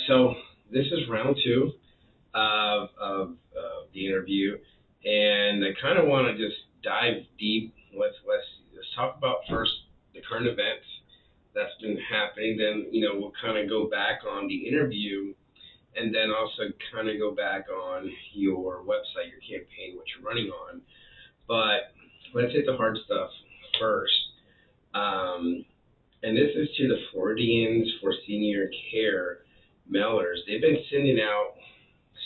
So this is round two of the interview, and I kind of want to just dive deep. Let's talk about first the current events that's been happening. Then we'll kind of go back on the interview, and then also kind of go back on your website, your campaign, what you're running on. But let's hit the hard stuff first. And this is to the Floridians for Senior Care mailers. They've been sending out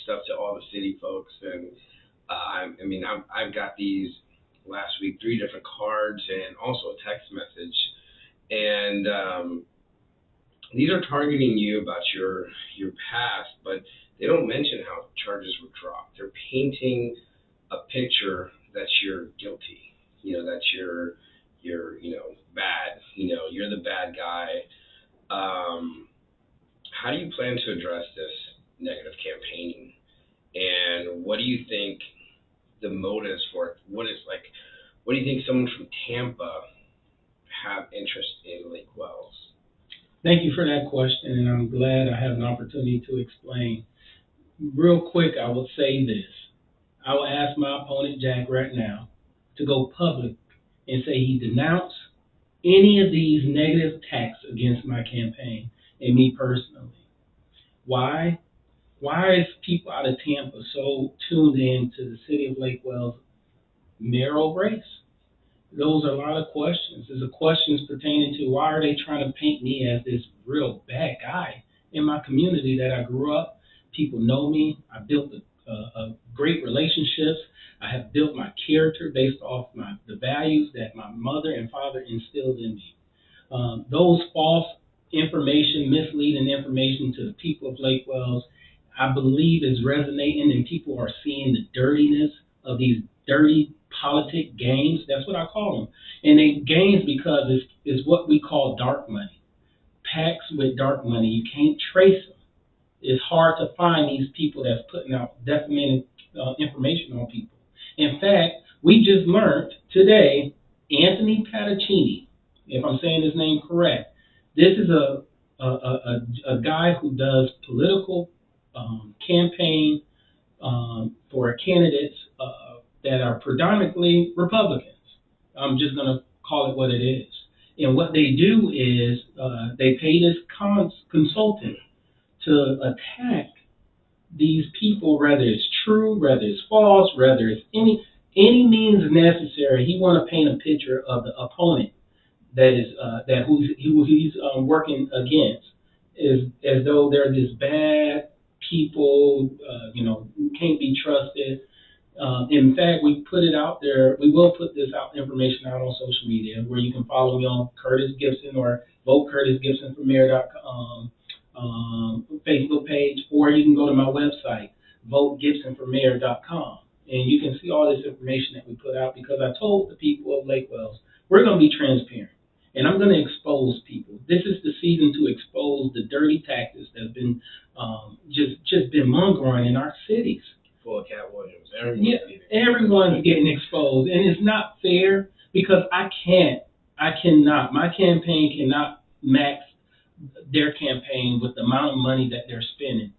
stuff to all the city folks, and I've got these last week, 3 different cards and also a text message, and these are targeting you about your past, but they don't mention how charges were dropped. They're painting a picture that you're guilty, that you're bad, you're the bad guy. How do you plan to address this negative campaigning? And what do you think the motives for it? What do you think someone from Tampa have interest in Lake Wells? Thank you for that question, and I'm glad I have an opportunity to explain. Real quick, I will say this. I will ask my opponent, Jack, right now, to go public and say he denounced any of these negative attacks against my campaign and me personally. Why? Why is people out of Tampa so tuned in to the city of Lake Wells mayoral race? Those are a lot of questions. There's questions pertaining to why are they trying to paint me as this real bad guy in my community that I grew up. People know me. I built a great relationships. I have built my character based off the values that my mother and father instilled in me. Those false information, misleading information to the people of Lake Wells, I believe is resonating, and people are seeing the dirtiness of these dirty politic games. That's what I call them. And they games because it's what we call dark money. Packs with dark money. You can't trace them. It's hard to find these people that's putting out defamatory information on people. In fact, we just learned today, Anthony Pattacini, if I'm saying his name correct, this is a guy who does political campaign for candidates that are predominantly Republicans. I'm just going to call it what it is. And what they do is they pay this consultant to attack these people, whether it's true, whether it's false, whether it's any means necessary. He want to paint a picture of the opponent that is who he's working against, as though they're this bad people, who can't be trusted. In fact, we put it out there. We will put this information out on social media, where you can follow me on Curtis Gibson or vote Curtis Gibson for mayor.com Facebook page, or you can go to my website, votegibsonformayor.com, and you can see all this information that we put out, because I told the people of Lake Wells, we're going to be transparent, and I'm going to expose people. This is the season to expose the dirty tactics that have been just been mongering in our cities. Full of Cat Williams. Everyone's getting exposed, and it's not fair, because my campaign cannot max their campaign with the amount of money that they're spending,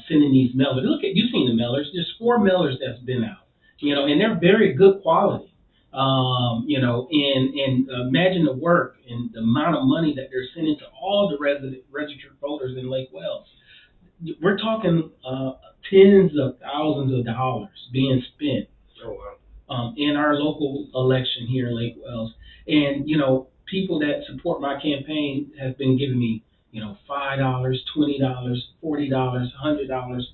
sending these mailers. You've seen the mailers. There's 4 mailers that's been out, and they're very good quality. And imagine the work and the amount of money that they're sending to all the registered voters in Lake Wells. We're talking tens of thousands of dollars being spent in our local election here in Lake Wells. And, people that support my campaign have been giving me, $5, $20, $40, $100.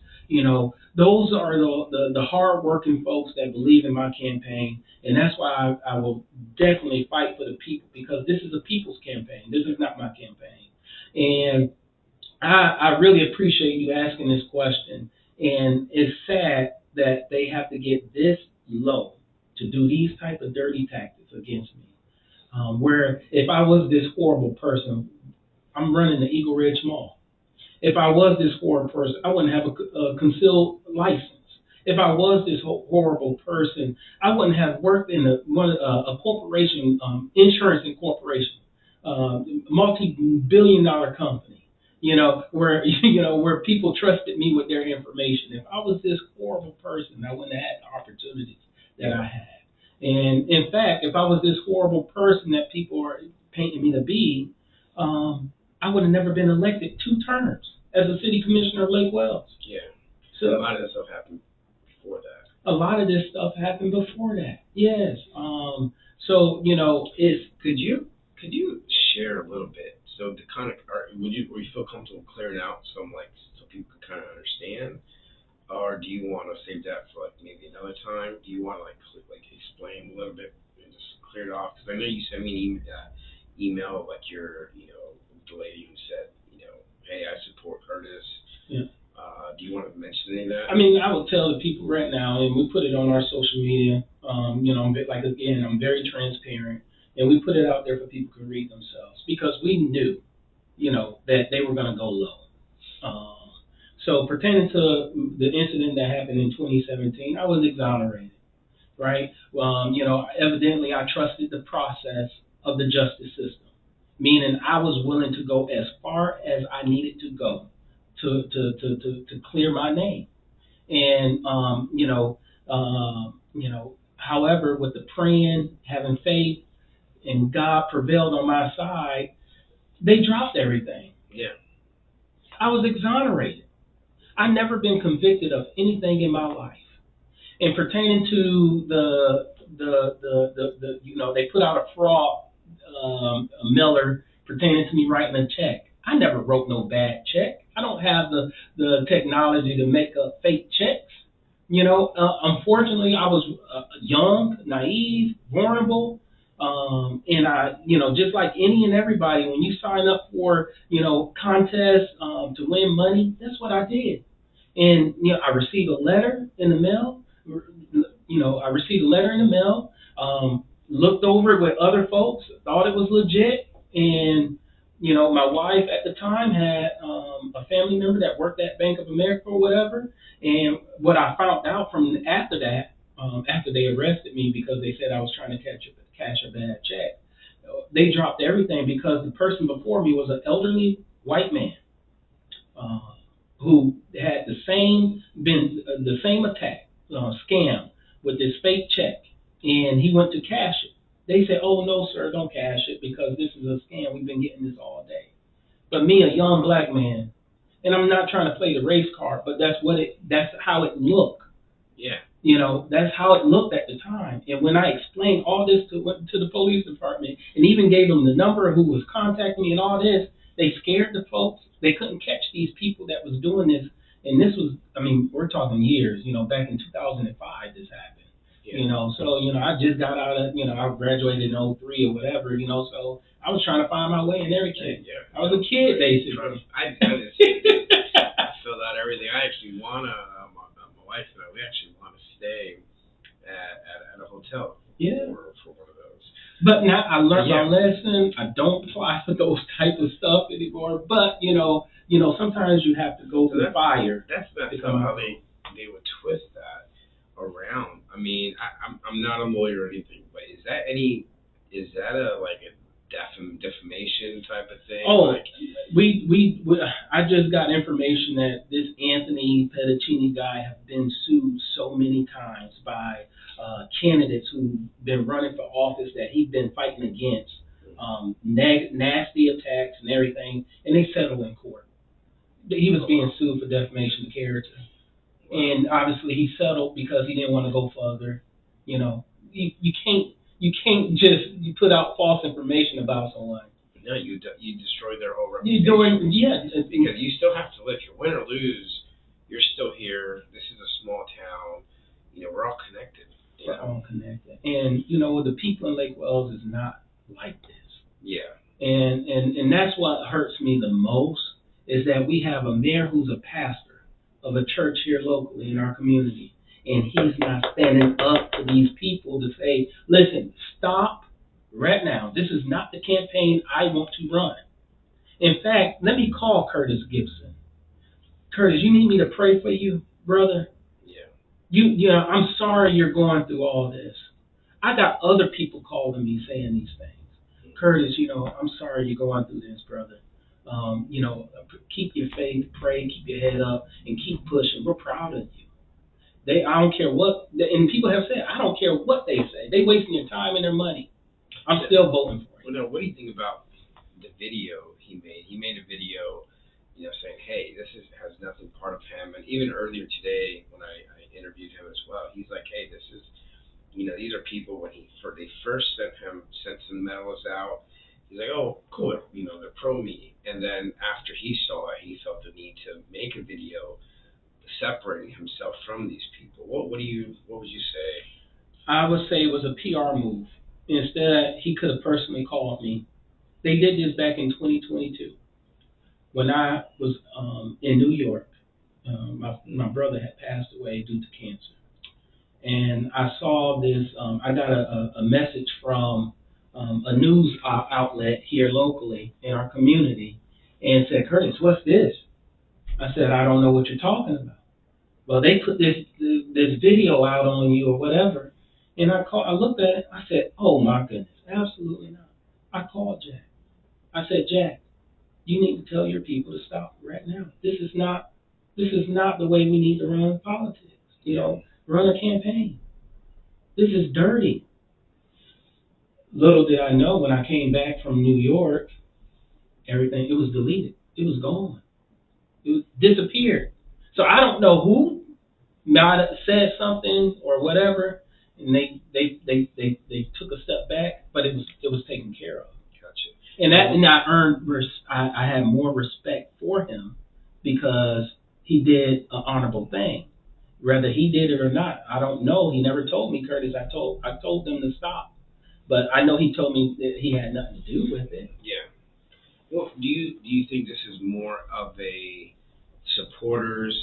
Those are the hard-working folks that believe in my campaign, and that's why I will definitely fight for the people, because this is a people's campaign. This is not my campaign. And I really appreciate you asking this question, and it's sad that they have to get this low to do these type of dirty tactics against me. Where if I was this horrible person, I'm running the Eagle Ridge Mall. If I was this horrible person, I wouldn't have a concealed license. If I was this horrible person, I wouldn't have worked in a corporation, insurance incorporation, multi-billion-dollar company. where people trusted me with their information. If I was this horrible person, I wouldn't have had the opportunities that I had. And in fact, if I was this horrible person that people are painting me to be, I would have never been elected 2 terms as a city commissioner of Lake Wells. Yeah. So a lot of this stuff happened before that. A lot of this stuff happened before that. Yes. So it's Could you share a little bit? So to kind of, would you feel comfortable clearing out some so people could kind of understand, or do you want to save that for maybe another time? Do you want to explain a little bit and just clear it off? Because I know you sent me an email your the lady who said hey, I support Curtis. Yeah. Do you want to mention any of that? I mean, I would tell the people right now, and we put it on our social media. I'm very transparent, and we put it out there for people to read themselves because we knew, that they were going to go low. So pertaining to the incident that happened in 2017, I was exonerated, right? Evidently I trusted the process of the justice system, meaning I was willing to go as far as I needed to go to clear my name. And however, with the praying, having faith, and God prevailed on my side, they dropped everything. Yeah. I was exonerated. I've never been convicted of anything in my life. And pertaining to they put out a fraud mailer pertaining to me writing a check. I never wrote no bad check. I don't have the technology to make up fake checks. Unfortunately, I was young, naive, vulnerable, and I, just like any and everybody, when you sign up for, contests to win money, that's what I did. And I received a letter in the mail. Looked over it with other folks, thought it was legit, and my wife at the time had a family member that worked at Bank of America or whatever. And what I found out from after that, after they arrested me because they said I was trying to cash a bad check, they dropped everything because the person before me was an elderly white man who had the same attack, scam with this fake check, and he went to cash it. They said, "Oh no, sir, don't cash it because this is a scam. We've been getting this all day." But me, a young black man, and I'm not trying to play the race card, but that's how it looked. Yeah. That's how it looked at the time. And when I explained all this to the police department and even gave them the number of who was contacting me and all this, they scared the folks. They couldn't catch these people that was doing this. And this was, we're talking years, back in 2005 this happened. Yeah. So, I just got out of, I graduated in '03 or whatever, so I was trying to find my way and everything. Yeah. I was a kid, basically. I filled out everything. I actually want to, my wife and I, we actually want to stay at a hotel for one of those. But now I learned my lesson. I don't apply for those type of stuff anymore. But, sometimes you have to go through the fire. That's not how they would twist that around. I'm not a lawyer or anything, but is that a defamation type of thing? Oh, I just got information that this Anthony Pedicini guy has been sued so many times by candidates who've been running for office that he's been fighting against, nasty attacks and everything, and they settled in court. He was being sued for defamation of character. And obviously he settled because he didn't want to go further. You can't just put out false information about someone. No, you destroy their whole reputation. Because you still have to live. You win or lose, you're still here. This is a small town. We're all connected. We're all connected. And the people in Lake Wells is not like this. Yeah. And that's what hurts me the most is that we have a mayor who's a pastor of a church here locally in our community, and he's not standing up to these people to say, listen, stop right now. This is not the campaign I want to run. In fact, let me call Curtis Gibson. Curtis, you need me to pray for you, brother? Yeah. I'm sorry you're going through all this. I got other people calling me saying these things. Curtis, I'm sorry you're going through this, brother. You know, keep your faith, pray, keep your head up, and keep pushing. We're proud of you. I don't care what, and people have said, I don't care what they say. They wasting their time and their money. I'm still voting for Well, now, what do you think about the video he made? He made a video, saying, "Hey, this has nothing part of him." And even earlier today, when I interviewed him as well, he's like, "Hey, this is, these are people when they first sent some medals out. He's like, oh, cool, they're pro me." And then after he saw it, he felt the need to make a video separating himself from these people. What would you say? I would say it was a PR move. Instead, he could have personally called me. They did this back in 2022 when I was in New York. My brother had passed away due to cancer, and I saw this. I got a message from a news outlet here locally in our community, and said, "Curtis, what's this?" I said, "I don't know what you're talking about." Well, they put this video out on you or whatever, and I looked at it. I said, "Oh my goodness, absolutely not." I called Jack. I said, "Jack, you need to tell your people to stop right now. This is not the way we need to run politics. Run a campaign. This is dirty." Little did I know, when I came back from New York, everything, it was deleted. It was gone. It was disappeared. So I don't know who might have said something or whatever, and they took a step back, but it was taken care of. Gotcha. And I earned I had more respect for him because he did an honorable thing. Whether he did it or not, I don't know. He never told me, Curtis. I told them to stop, but I know he told me that he had nothing to do with it. Yeah. Well, do you think this is more of a supporters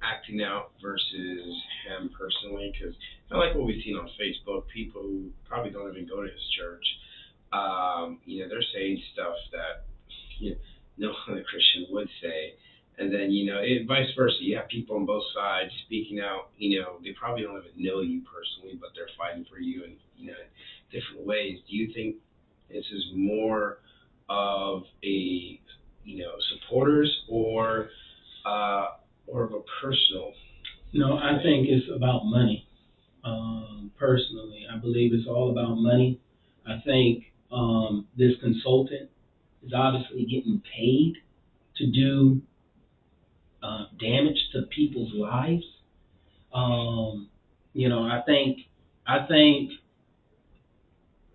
acting out versus him personally? Because I like what we've seen on Facebook, people who probably don't even go to his church, they're saying stuff that no other Christian would say. And then, vice versa. You have people on both sides speaking out. They probably don't even know you personally, but they're fighting for you in, different ways. Do you think this is more of a, supporters or of a personal? No, I think it's about money. Personally, I believe it's all about money. I think this consultant is obviously getting paid to do damage to people's lives. I think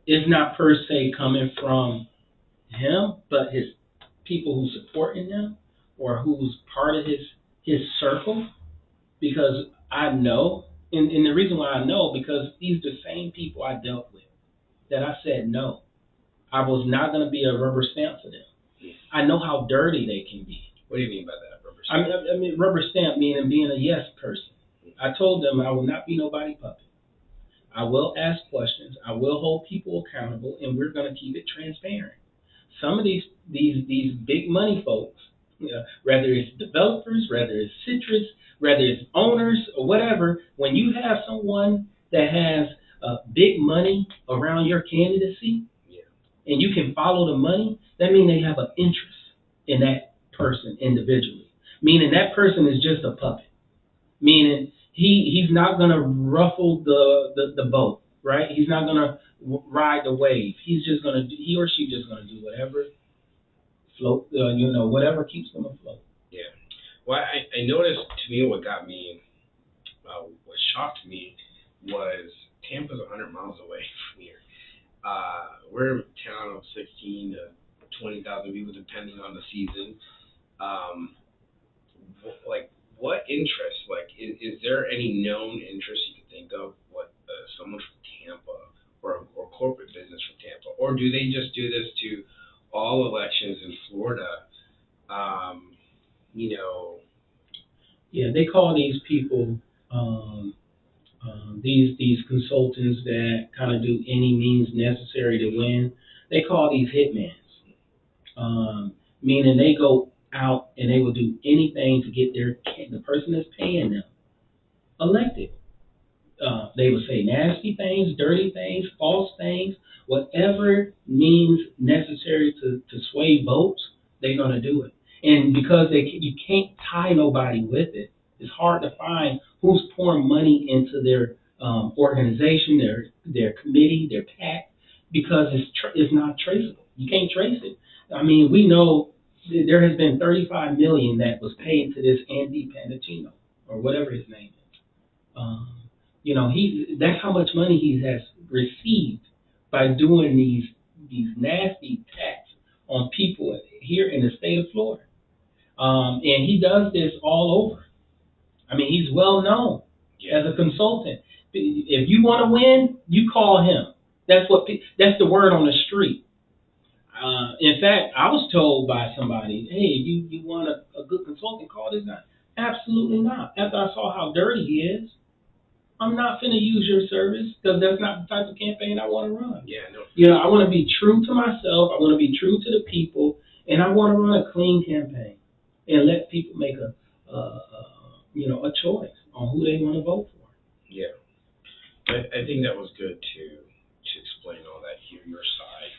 it's not per se coming from him, but his people who supporting him or who's part of his circle. Because I know, and the reason why I know, because these are the same people I dealt with that I said no. I was not going to be a rubber stamp for them. I know how dirty they can be. What do you mean by that, rubber stamp? I mean rubber stamp meaning being a yes person. I told them I will not be nobody puppet. I will ask questions. I will hold people accountable, and we're going to keep it transparent. Some of these big money folks, whether it's developers, whether it's citrus, whether it's owners or whatever, when you have someone that has big money around your candidacy, and you can follow the money, that means they have an interest in that person individually. Meaning that person is just a puppet. Meaning he's not gonna ruffle the boat, right? He's not gonna ride the wave. He or she just gonna do whatever float, whatever keeps them afloat. Yeah. Well, I noticed, to me, what shocked me was Tampa's 100 miles away from here. We're a town of 16 to 20,000 people, depending on the season. Um, like, what interest? Like, is there any known interest you can think of? What someone from Tampa or corporate business from Tampa, or do they just do this to all elections in Florida? Um, you know, Yeah, they call these people these consultants that kind of do any means necessary to win. They call these hitmans, meaning they go out and they will do anything to get the person that's paying them elected. They will say nasty things, dirty things, false things, whatever means necessary to sway votes. they're gonna do it. And because you can't tie nobody with it, it's hard to find who's pouring money into their organization, their committee, their PAC, because it's not traceable. You can't trace it. I mean, we know there has been 35 million that was paid to this Andy Panatino or whatever his name is. Um, that's how much money he has received by doing these nasty attacks on people here in the state of Florida. And he does this all over. I mean, he's well known as a consultant. If you want to win, you call him. That's the word on the street. In fact, I was told by somebody, hey, you want a good consultant, call this guy. Absolutely not. After I saw how dirty he is, I'm not finna use your service because that's not the type of campaign I want to run. Yeah, no. I want to be true to myself. I want to be true to the people, and I want to run a clean campaign and let people make a choice on who they want to vote for. Yeah, I think that was good to explain all that, hear your side,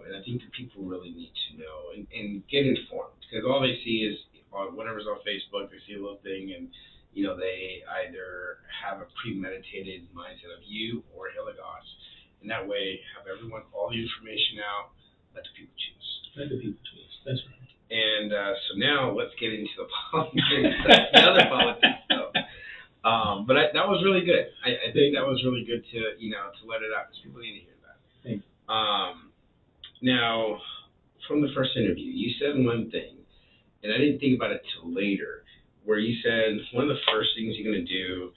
and I think the people really need to know and get informed because all they see is on whatever's on Facebook. They see a little thing and they either have a premeditated mindset of you or Hillegoss, and that way have everyone all the information out. Let the people choose. Let the people choose. That's right. And so now let's get into the politics, the other politics stuff. But that was really good. I think that was really good to to let it out because people need to hear that. Thank you. Now, from the first interview, you said one thing, and I didn't think about it till later, where you said one of the first things you're going to do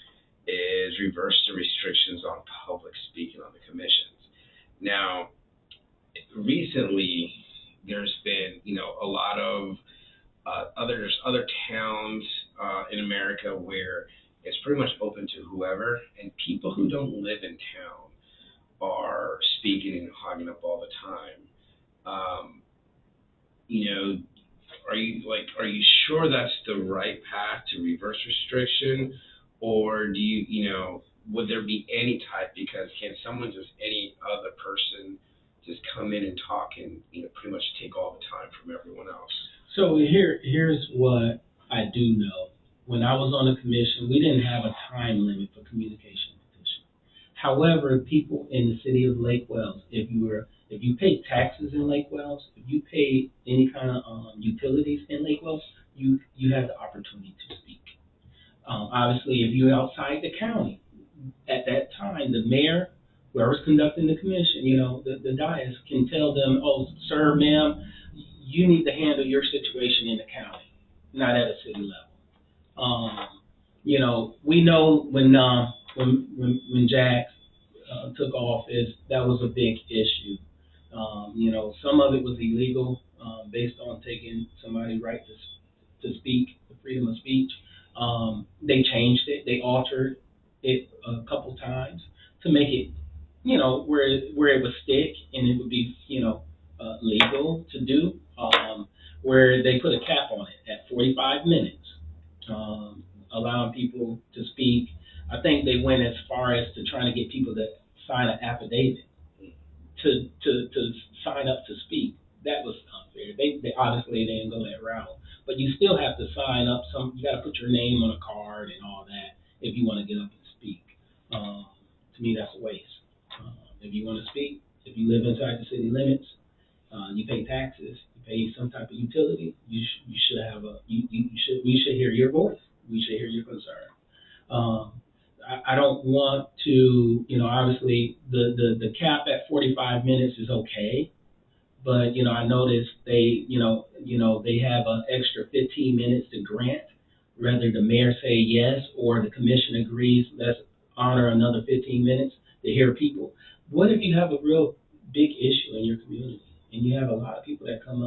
is reverse the restrictions on public speaking on the commissions. Now, recently, there's been a lot of other towns in America where it's pretty much open to whoever, and people who don't live in town are speaking and hogging up all the time. You know, are you sure that's the right path to reverse restriction, or do would there be any type? Because can someone any other person just come in and talk and pretty much take all the time from everyone else? So here's what I do know. When I was on the commission, we didn't have a time limit for communication petition. However, people in the city of Lake Wales, if you pay taxes in Lake Wales, if you pay any kind of utilities in Lake Wales, you have the opportunity to speak. Obviously, if you're outside the county, at that time, the mayor, whoever's conducting the commission, the dais can tell them, oh, sir, ma'am, you need to handle your situation in the county, not at a city level. We know when Jack took office, that was a big issue. Some of it was illegal based on taking somebody's right to speak, the freedom of speech. They changed it. They altered it a couple times to make it, where it would stick and it would be, legal to do. Where they put a cap on it at 45 minutes, allowing people to speak. I think they went as far as to trying to get people to sign an affidavit to sign up to speak. That was unfair. They obviously they didn't go that route, but you still have to sign up. You got to put your name on a card and all that if you want to get up and speak. To me, that's a waste. If you want to speak, if you live inside the city limits, you pay taxes, you pay some type of utility. You should have we should hear your voice. We should hear your concern. I don't want to, obviously the cap at 45 minutes is okay, but I noticed they have an extra 15 minutes to grant, whether the mayor say yes or the commission agrees. Let's honor another 15 minutes to hear people. What if you have a real big issue in your community and you have a lot of people that come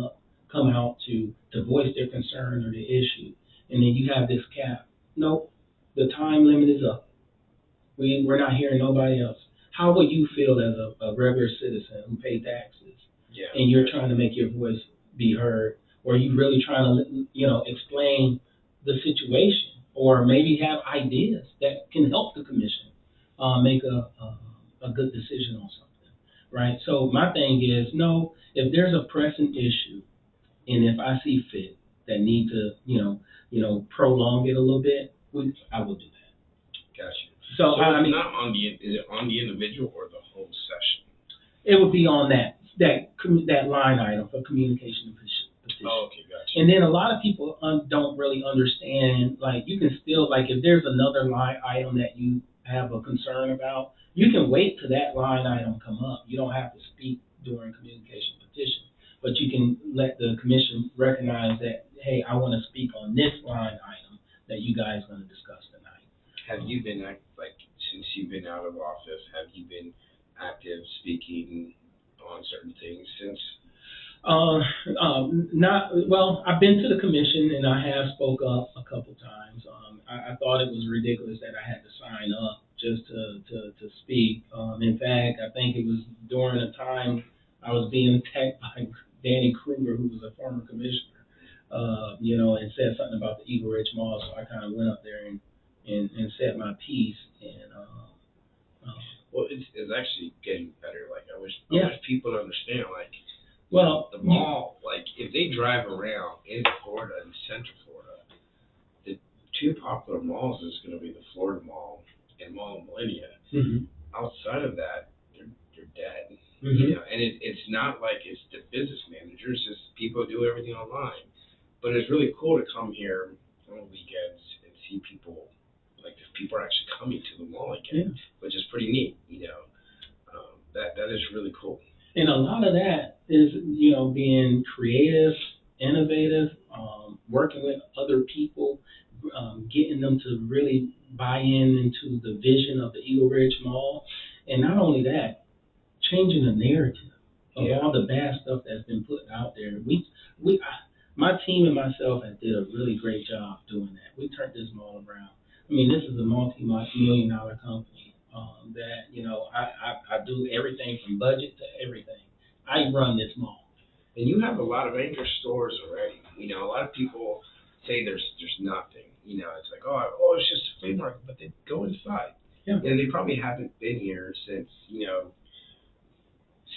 out to voice their concern or the issue, and then you have this cap? Nope, the time limit is up. We're not hearing nobody else. How would you feel as a regular citizen who pays taxes, and you're trying to make your voice be heard, or you really trying to explain the situation, or maybe have ideas that can help the commission make a good decision on something, right? So my thing is, no, if there's a pressing issue, And if I see fit that need to, prolong it a little bit, I will do that. Gotcha. So, So I it's mean, not on the, is it on the individual or the whole session? it would be on that line item for communication and petition. Oh, okay, gotcha. And then a lot of people don't really understand, like, you can still, like, if there's another line item that you have a concern about, you can wait till that line item come up. You don't have to speak during communication petition, but you can let the commission recognize that, hey, I want to speak on this line item that you guys are going to discuss tonight. Have you been, like, since you've been out of office, have you been active speaking on certain things since? Not well. I've been to the commission and I have spoke up a couple times. I thought it was ridiculous that I had to sign up just to speak. In fact, I think it was during a time I was being attacked by Danny Kruger, who was a former commissioner, and said something about the Eagle Ridge Mall. So I kind of went up there and said my piece. And Well, it's actually getting better. Like, I wish people would understand, like, well, the mall, like, if they drive around in Florida, in Central Florida, the two popular malls is going to be the Florida Mall and Mall of Millennia. Mm-hmm. Outside of that, they're dead. Mm-hmm. And it's not like it's the business managers, it's people who do everything online. But it's really cool to come here on weekends and see people, like, if people are actually coming to the mall again, which is pretty neat, that is really cool. And a lot of that is, being creative, innovative, working with other people, getting them to really buy into the vision of the Eagle Ridge Mall. And not only that, changing the narrative of all the bad stuff that's been put out there. My team and myself have did a really great job doing that. We turned this mall around. I mean, this is a multi-million-dollar company. That I do everything from budget to everything. I run this mall. And you have a lot of anchor stores already. A lot of people say there's nothing. It's like, it's just a flea market, but they go inside. Yeah. And they probably haven't been here since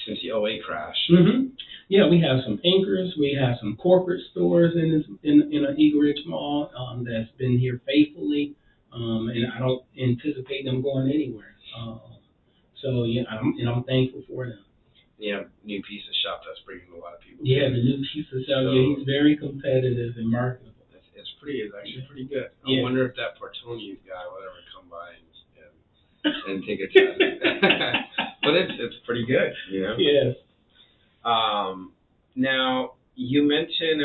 since the '08 crash. Mm-hmm. Yeah, we have some anchors. We have some corporate stores in an Eagle Ridge Mall that's been here faithfully, and I don't anticipate them going anywhere. So yeah, I'm thankful for them. Yeah, new piece of shop that's bringing a lot of people. Yeah, the new piece of shop. Yeah, he's very competitive and marketable. It's actually pretty good. Yeah. I wonder if that Portonius guy will ever come by and take a test. But it's pretty good, Yes. Now you mentioned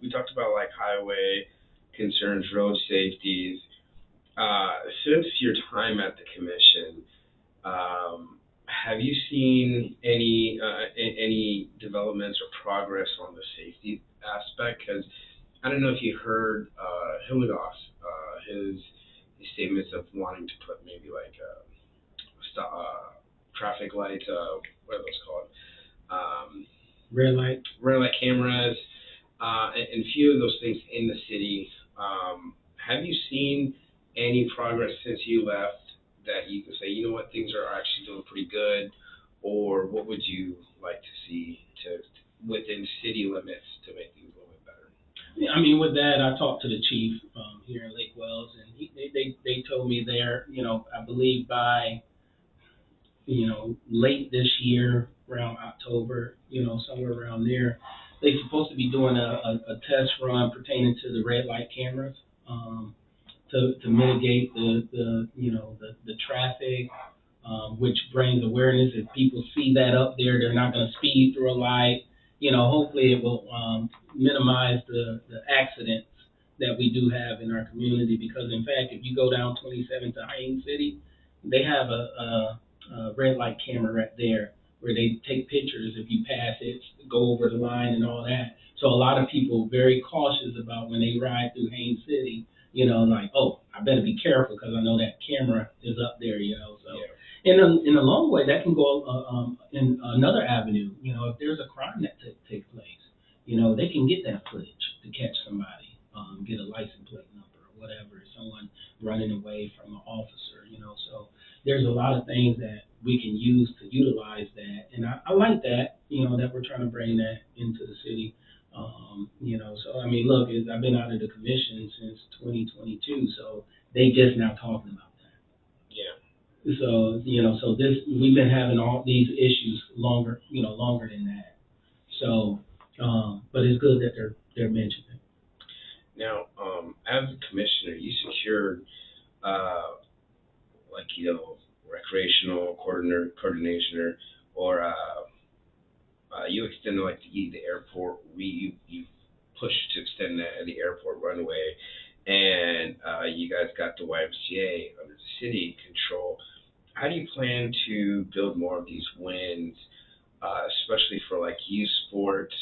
we talked about, like, highway concerns, road safeties. Since your time at the commission, have you seen any developments or progress on the safety aspect? Because I don't know if you heard Hilligoss, his statements of wanting to put maybe like traffic lights, what are those called? Red light cameras, and a few of those things in the city. Have you seen any progress since you left that you can say, you know what, things are actually doing pretty good, or what would you like to see within city limits to make things a little bit better? Yeah, I mean, with that, I talked to the chief here in Lake Wells, and they told me there, I believe by late this year, around October, somewhere around there, they're supposed to be doing a test run pertaining to the red light cameras, to mitigate the traffic, which brings awareness. If people see that up there, they're not going to speed through a light. Hopefully it will minimize the accidents that we do have in our community. Because in fact, if you go down 27 to Haines City, they have a red light camera right there where they take pictures if you pass it, go over the line and all that. So a lot of people very cautious about when they ride through Haines City, like, oh, I better be careful because I know that camera is up there, So in a long way, that can go in another avenue. If there's a crime that takes place, they can get that footage to catch somebody, get a license plate number or whatever, someone running away from an officer, So there's a lot of things that we can use to utilize that, and I like that, that we're trying to bring that into the city. I've been out of the commission since 2022, so they just now talking about that. Yeah. So, so we've been having all these issues longer than that. So, but it's good that they're mentioning. Now, as a commissioner, you secured, like, recreational coordinator, or you extended like the airport. You pushed to extend the airport runway, and you guys got the YMCA under the city control. How do you plan to build more of these wins, especially for like youth sports?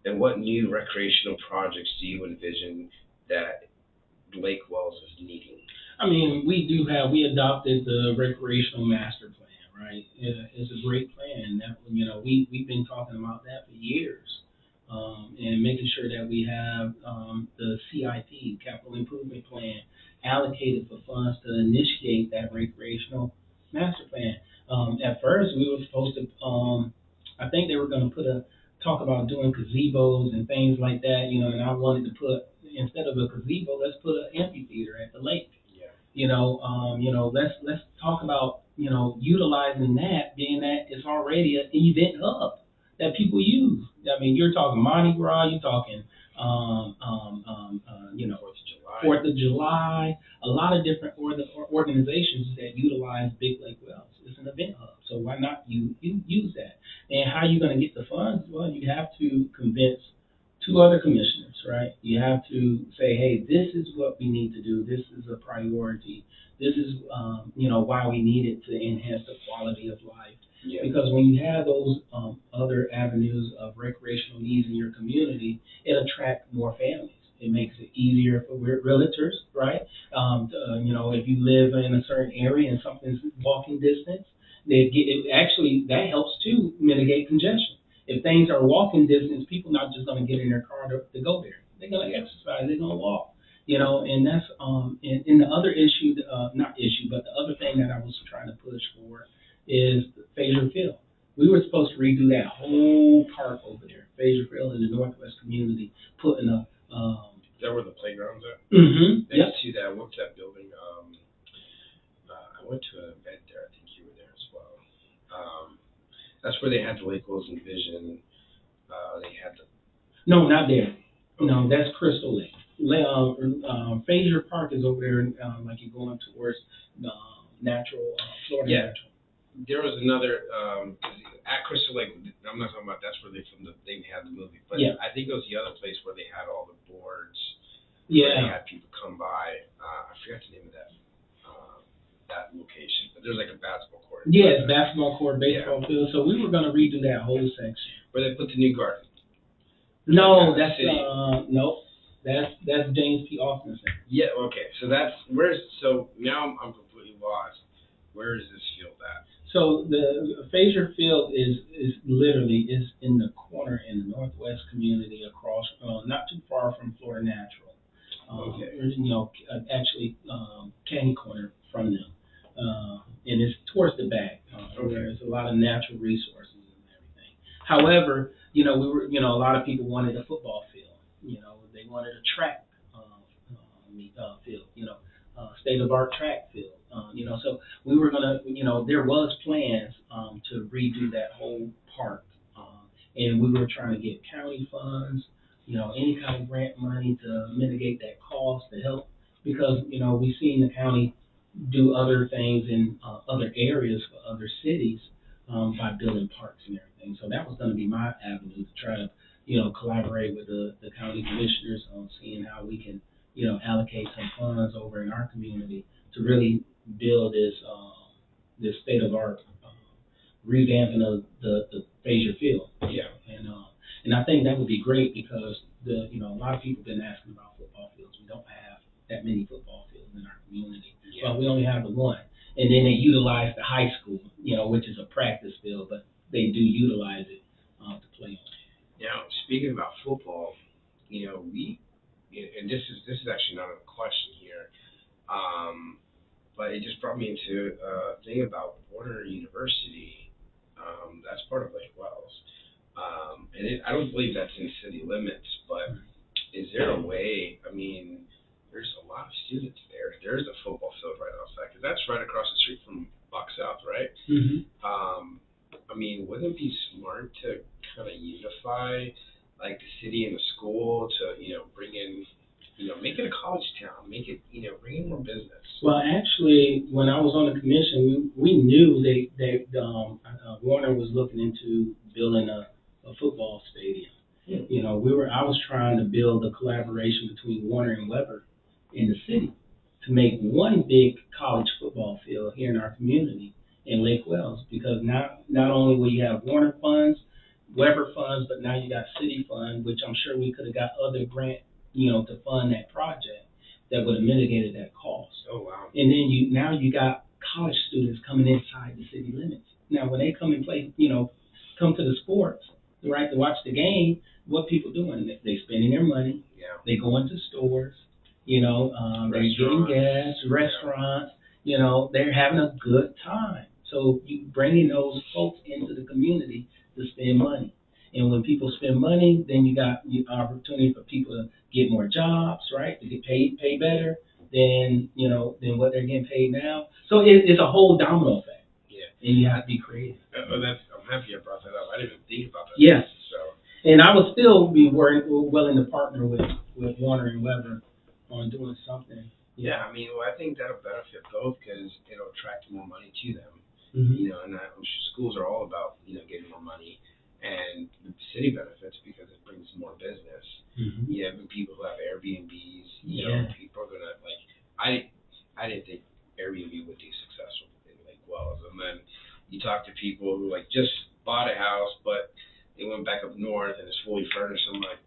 And what new recreational projects do you envision that Lake Wells is needing? I mean, we adopted the recreational master plan, right? It's a great plan that, we've been talking about that for years. And making sure that we have, the CIP, capital improvement plan, allocated for funds to initiate that recreational master plan. At first, we were supposed to, I think they were gonna talk about doing gazebos and things like that, and I wanted to put, instead of a gazebo, let's put an amphitheater at the lake. Let's talk about, utilizing that, being that it's already an event hub that people use. I mean, you're talking Mardi Gras, you're talking, Fourth of July, a lot of different organizations that utilize Big Lake Wells. It's an event hub, so why not you use that? And how are you going to get the funds? Well, you have to convince two other commissioners, right? You have to say, hey, this is what we need to do. This is a priority. This is, why we need it to enhance the quality of life. Yeah. Because when you have those other avenues of recreational needs in your community, it attracts more families. It makes it easier for realtors, right? If you live in a certain area and something's walking distance, that helps to mitigate congestion. If things are walking distance, people not just going to get in their car to go there. They're going to exercise. They're going to walk. And that's and the other issue, not issue, but the other thing that I was trying to push for is Fraser Field. We were supposed to redo that whole park over there, Fraser Field in the Northwest community, putting a. Is that where the playground's at? Mm-hmm. I see that. I went to that building. I went to an event there. I think you were there as well. That's where they had the Lake Wells Envision. They had the. No, not there. Okay. No, that's Crystal Lake. Fraser Park is over there, like you're going towards natural, Florida Natural. There was another at Crystal Lake. I'm not talking about that's where they had the movie, but I think it was the other place where they had all the boards. Where they had people come by. I forgot the name of that location, but there's like a basketball court. Yeah, basketball court, baseball field. So we were going to redo that whole section. Where they put the new garden. No, that's nope. That's James P. Austin Center. Yeah. Okay. So so now I'm completely lost. Where is this field at? So the Fraser Field is literally in the corner in the Northwest community across, not too far from Florida Natural. Okay. Actually, candy corner from them, and it's towards the back. Where there's a lot of natural resources and everything. However, a lot of people wanted a football field. They wanted a track field. State of art track field. So we were gonna, there was plans to redo that whole park, and we were trying to get county funds, any kind of grant money to mitigate that cost to help, because we've seen the county do other things in other areas for other cities by building parks and everything. So that was going to be my avenue to try to collaborate with the county commissioners on seeing how we can allocate some funds over in our community to really build this state of art revamping of the Fraser Field. Yeah. And I think that would be great because a lot of people have been asking about football fields. We don't have that many football fields in our community. Yeah. Well, we only have the one. And then they utilize the high school, which is a practice field, but they do utilize it to play on. Now, speaking about football, and this is actually not a question here, but it just brought me into a thing about Warner University. That's part of Lake Wells, and I don't believe that's in city limits, but is there a way? I mean, there's a lot of students there. There's a football field right outside because that's right across the street from Buck South, right? Mm-hmm. I mean, wouldn't it be smart to kind of unify like the city and the school to bring in make it a college town, make it bring in more business. Well, actually, when I was on the commission, we knew Warner was looking into building a football stadium. I was trying to build a collaboration between Warner and Weber in the city to make one big college football field here in our community in Lake Wells, because not only will you have Warner funds, Weber funds, but now you got city funds, which I'm sure we could have got other grant, to fund that project that would have mitigated that cost. Oh wow! And then you got college students coming inside the city limits. Now, when they come and play, come to the sports, right, to watch the game, what people doing? They spending their money. Yeah. They go into stores. They're getting gas, restaurants. They're having a good time. So you bringing those folks into the community to spend money. And when people spend money, then you got opportunity for people to get more jobs, right? To get paid better than what they're getting paid now. So it's a whole domino effect. Yeah. And you have to be creative. I'm happy you brought that up. I didn't even think about that. Yes. So. And I would still be willing to partner with Warner and Weber on doing something. Yeah, I mean, well, I think that'll benefit both because it'll attract more money to them. Mm-hmm. And I'm sure schools are all about getting more money, and the city benefits because it brings more business. Mm-hmm. You have people who have Airbnbs. People are gonna like. I didn't think Airbnb would be successful in Lake Wells, and then you talk to people who like just bought a house, but they went back up north and it's fully furnished. I'm like,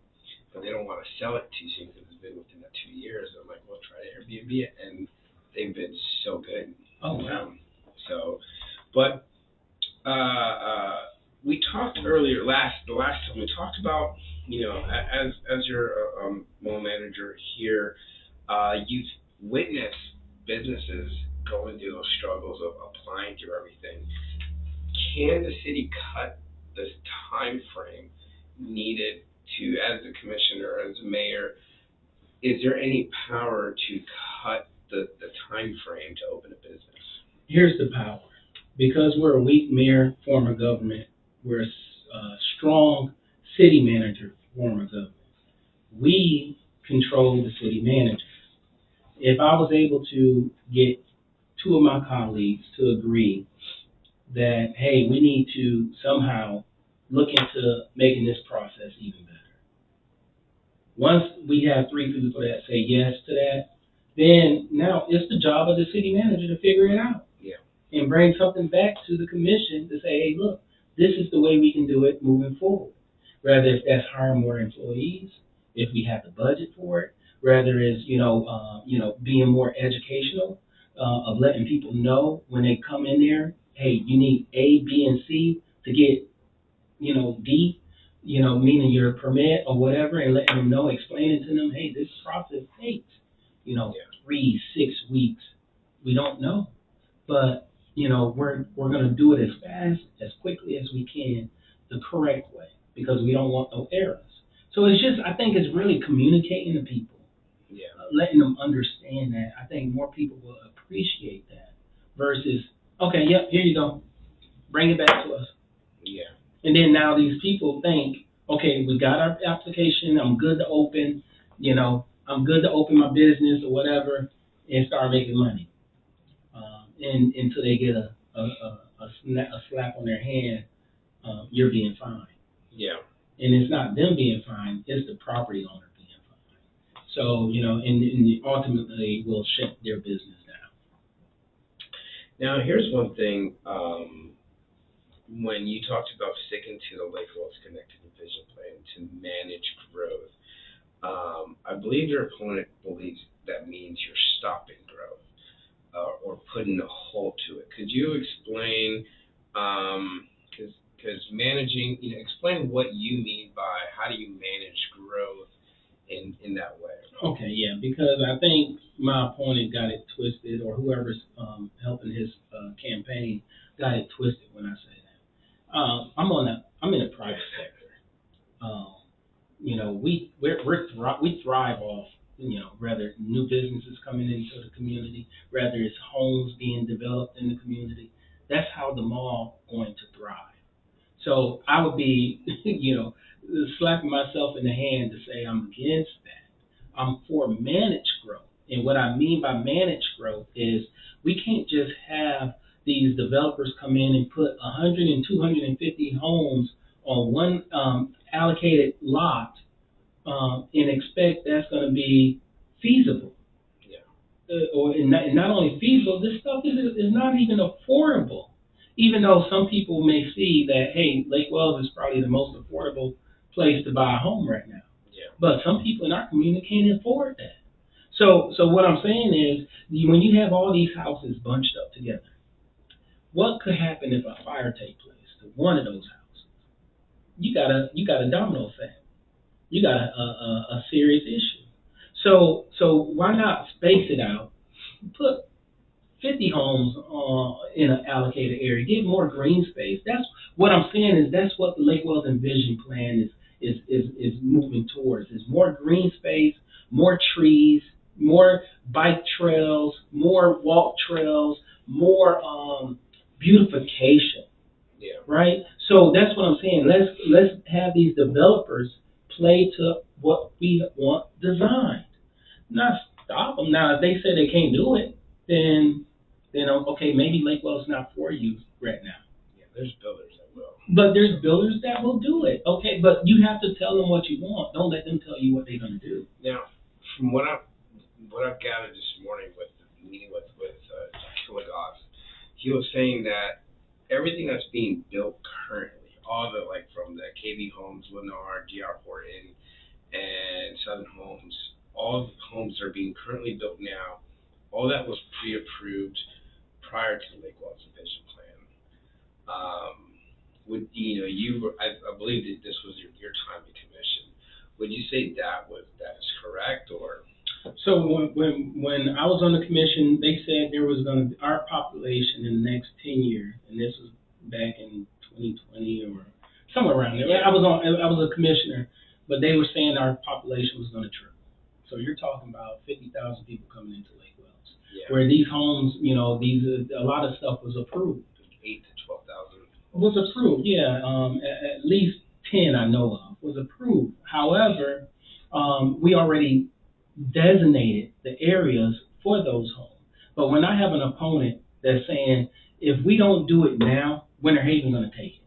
but they don't want to sell it too soon because it's been within that 2 years. I'm like, well, try to Airbnb it, and they've been so good. Oh wow. But we talked earlier, the last time we talked about, as your mall manager here, you've witnessed businesses going through those struggles of applying through everything. Can the city cut the time frame needed to, as a commissioner, as a mayor, is there any power to cut the time frame to open a business? Here's the power. Because we're a weak mayor form of government, we're a strong city manager form of government. We control the city manager. If I was able to get two of my colleagues to agree that, hey, we need to somehow look into making this process even better. Once we have three people that say yes to that, then now it's the job of the city manager to figure it out. Yeah. And bring something back to the commission to say, hey, look, this is the way we can do it moving forward. Rather if that's hiring more employees, if we have the budget for it, rather is being more educational, of letting people know when they come in there, hey, you need A, B, and C to get D, meaning your permit or whatever, and letting them know, explaining to them, hey, this process takes 3, 6 weeks. We don't know, but we're gonna do it as fast, as quickly as we can, the correct way, because we don't want no errors. So I think it's really communicating to people, letting them understand that. I think more people will appreciate that versus, okay, yep, here you go, bring it back to us. Yeah. And then now these people think, okay, we got our application, I'm good to open, I'm good to open my business or whatever, and start making money. And until they get a slap on their hand, you're being fined. Yeah. And it's not them being fined, it's the property owner being fined. So, and ultimately will shut their business down. Now, here's one thing, when you talked about sticking to the Lake Wells Connected Vision Plan to manage growth, I believe your opponent believes that means you're stopping growth. Or putting a halt to it. Could you explain, because managing, explain what you mean by how do you manage growth in that way? Okay, yeah, because I think my opponent got it twisted, or whoever's helping his campaign got it twisted when I say that. I'm in the private sector. we thrive off, rather new businesses coming into the community, rather it's homes being developed in the community. That's how the mall going to thrive. So I would be, slapping myself in the hand to say I'm against that. I'm for managed growth. And what I mean by managed growth is we can't just have these developers come in and put 100 and 250 homes on one allocated lot and expect that's going to be feasible. Yeah. And not only feasible, this stuff is not even affordable. Even though some people may see that, hey, Lake Wells is probably the most affordable place to buy a home right now. Yeah. But some people in our community can't afford that. So what I'm saying is, when you have all these houses bunched up together, what could happen if a fire takes place to one of those houses? You got a domino effect. You got a serious issue. So why not space it out? Put 50 homes in an allocated area. Get more green space. That's what I'm saying is that's what the Lake Wells Envision Plan is moving towards. Is more green space, more trees, more bike trails, more walk trails, more beautification. Yeah. Right? So that's what I'm saying. Let's have these developers play to what we want designed. Not stop them. Now, if they say they can't do it, then okay, maybe Lakewell's not for you right now. Yeah, there's builders that will. But there's builders that will do it. Okay, but you have to tell them what you want. Don't let them tell you what they're going to do. Now, from what I've gathered this morning with the meeting with Killigoss, he was saying that everything that's being built currently, all the like from the KB Homes, Lennar, DR Horton, and Southern Homes, all the homes that are being currently built now, all that was pre-approved prior to the Lake Wells Envision Plan. I believe that this was your time in commission. Would you say that is correct, or? So when I was on the commission, they said there was going to be our population in the next 10 years, and this was back in 2020 or somewhere around there. Yeah. I was a commissioner, but they were saying our population was going to triple. So you're talking about 50,000 people coming into Lake Wells, Yeah. where these homes, a lot of stuff was approved. 8 to 12,000 was approved. Yeah, at least 10 I know of was approved. However, we already designated the areas for those homes. But when I have an opponent that's saying, if we don't do it now, Winter Haven's going to take it.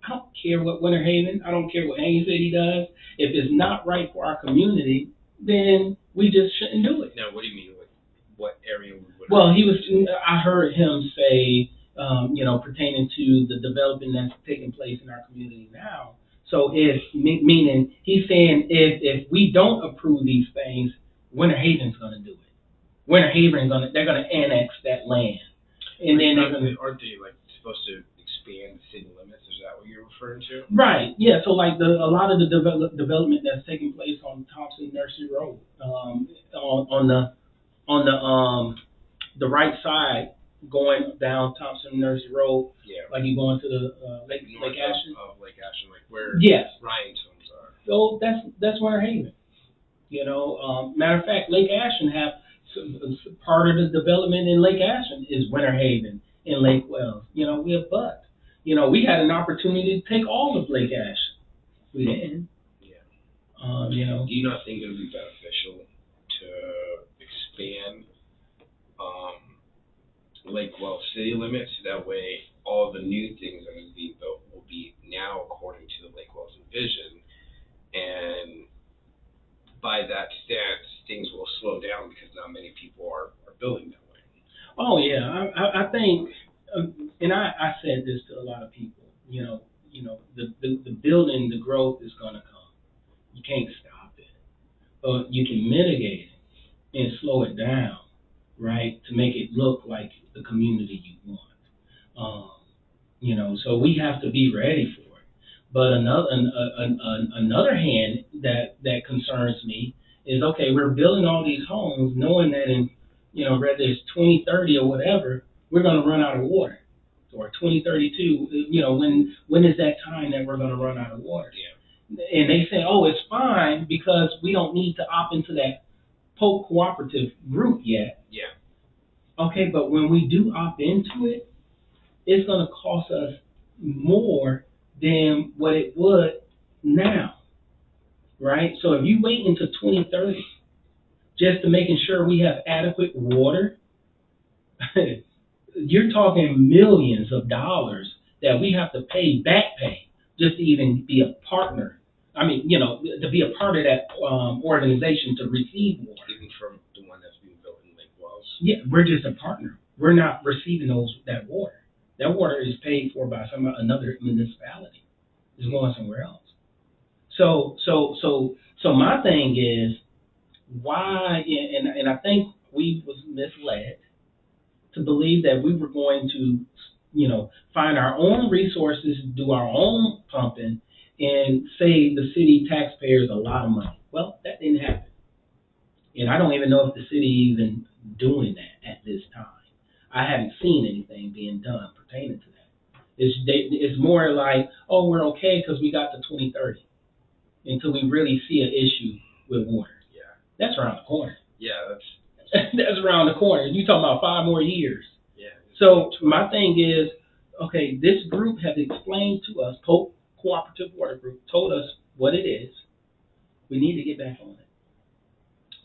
I don't care what Winter Haven, I don't care what Haines City does. If it's not right for our community, then we just shouldn't do it. Now, what do you mean? What area would? Well, I heard him say, pertaining to the development that's taking place in our community now. So meaning he's saying if we don't approve these things, Winter Haven's going to do it. Winter Haven's they're going to annex that land, and then aren't they like supposed to expand the city limits? Is that what you're referring to? Right. Yeah. So like a lot of the development that's taking place on Thompson Nursery Road, on the right side going down Thompson Nursery Road. Yeah. Like you going to the Lake Ashton. Of Lake Ashton, like where yes. Ryan's homes are. So that's Winter Haven. Matter of fact, Lake Ashton have part of the development in Lake Ashton is Winter Haven and Lake Wells. We have we had an opportunity to take all of Lake Ashton. We didn't. Yeah. Do you not think it would be beneficial to expand Lake Wells city limits? That way, all the new things that are being built will be now according to the Lake Wells Envision, and by that stance, things will slow down because not many people are building that way. Oh yeah, I think, and I said this to a lot of people. The building, the growth is going to come. You can't stop it, but you can mitigate it and slow it down, right, to make it look like the community you want. So we have to be ready for it. But another hand that concerns me is, okay, we're building all these homes knowing that in, whether it's 2030 or whatever, we're going to run out of water. Or 2032, when is that time that we're going to run out of water? Yeah. and they say, oh, it's fine because we don't need to opt into that Polk cooperative group yet. Yeah. Okay, but when we do opt into it, it's going to cost us more than what it would now, right? So if you wait until 2030 just to making sure we have adequate water, you're talking millions of dollars that we have to back pay, just to even be a partner. I mean, to be a part of that organization to receive water. Even from the one that's being built in Lake Wells. Yeah, we're just a partner. We're not receiving that water. That water is paid for by another municipality. It's going somewhere else. So my thing is why, and I think we was misled to believe that we were going to, find our own resources, do our own pumping, and save the city taxpayers a lot of money. Well, that didn't happen. And I don't even know if the city even doing that at this time. I haven't seen anything being done pertaining to that. It's more like, oh, we're okay because we got to 2030 until we really see an issue with water. Yeah. That's around the corner. Yeah, that's that's around the corner. You talking about 5 more years. Yeah. So my thing is, okay, this group has explained to us, Polk Cooperative Water Group told us what it is. We need to get back on it.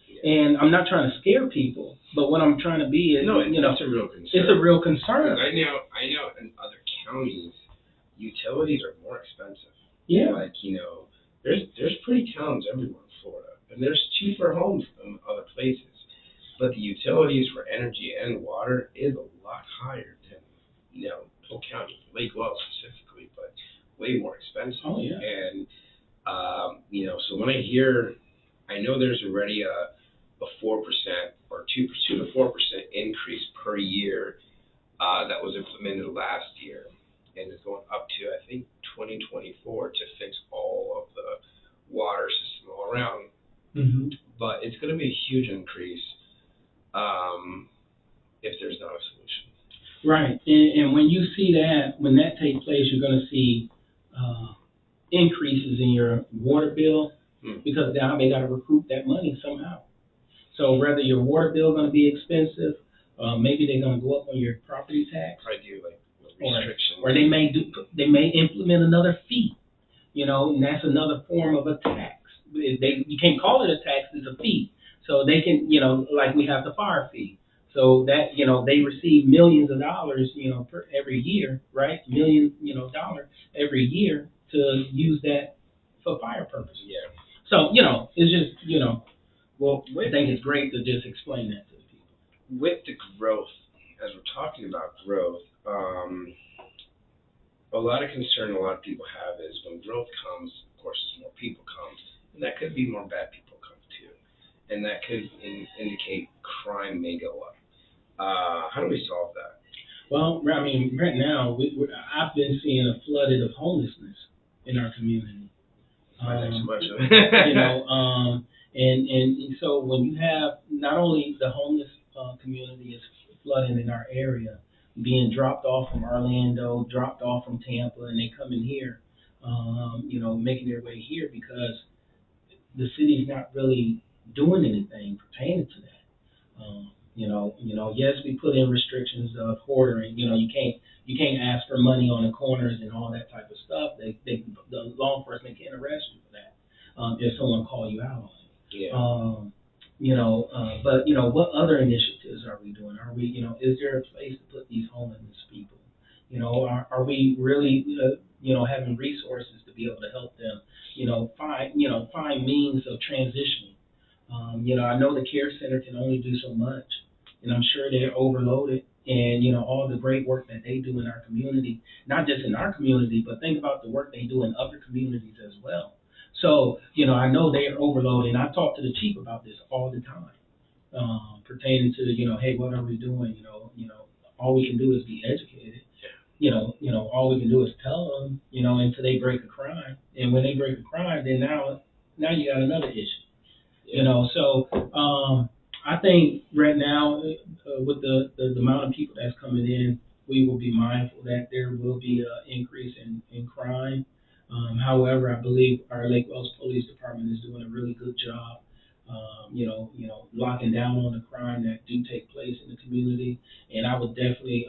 Yeah. And I'm not trying to scare people, but what I'm trying to be is, it's a real concern. It's a real concern. I know in other counties, utilities are more expensive. Yeah. Like, there's pretty towns everywhere in Florida, and there's cheaper homes than other places. But the utilities for energy and water is a lot higher than, Polk County, Lake Wells specifically, but way more expensive. Oh, yeah. And, so when I know there's already a 4% or 2 to 4% increase per year that was implemented last year, and is going up to, I think, 2024 to fix all of the water system all around. Mm-hmm. But it's going to be a huge increase if there's not a solution. Right, and when you see that, when that takes place, you're going to see increases in your water bill because now they got to recoup that money somehow. So whether your water bill is going to be expensive, maybe they're going to go up on your property tax. Probably do like restrictions. Or they may implement another fee, and that's another form of a tax. You can't call it a tax; it's a fee. So they can, like we have the fire fee. So that, they receive millions of dollars, every year, right? Millions, dollars every year to use that for fire purposes. Yeah. So, it's just, well, I think it's great to just explain that to the people. With the growth, as we're talking about growth, a lot of concern a lot of people have is when growth comes, of course, as more people come, and that could be more bad people come too. And that could indicate crime may go up. How do we solve that? Well, I mean, right now, I've been seeing a flooded of homelessness in our community. And so when you have not only the homeless community is flooding in our area, being dropped off from Orlando, dropped off from Tampa, and they come in here, making their way here because the city's not really doing anything pertaining to that. Yes, we put in restrictions of hoarding. You can't ask for money on the corners and all that type of stuff. The law enforcement can't arrest you for that if someone call you out on it. Yeah. But what other initiatives are we doing? Are we, is there a place to put these homeless people? Are we really, having resources to be able to help them, find means of transitioning? I know the care center can only do so much, and I'm sure they're overloaded. And all the great work that they do in our community, not just in our community, but think about the work they do in other communities as well. So, I know they are overloaded, and I talk to the chief about this all the time, pertaining to, hey, what are we doing? All we can do is be educated. All we can do is tell them, until they break a crime. And when they break a crime, then now you got another issue. So I think right now with the amount of people that's coming in, we will be mindful that there will be an increase in crime. However, I believe our Lake Wells Police Department is doing a really good job, locking down on the crime that do take place in the community. And I would definitely,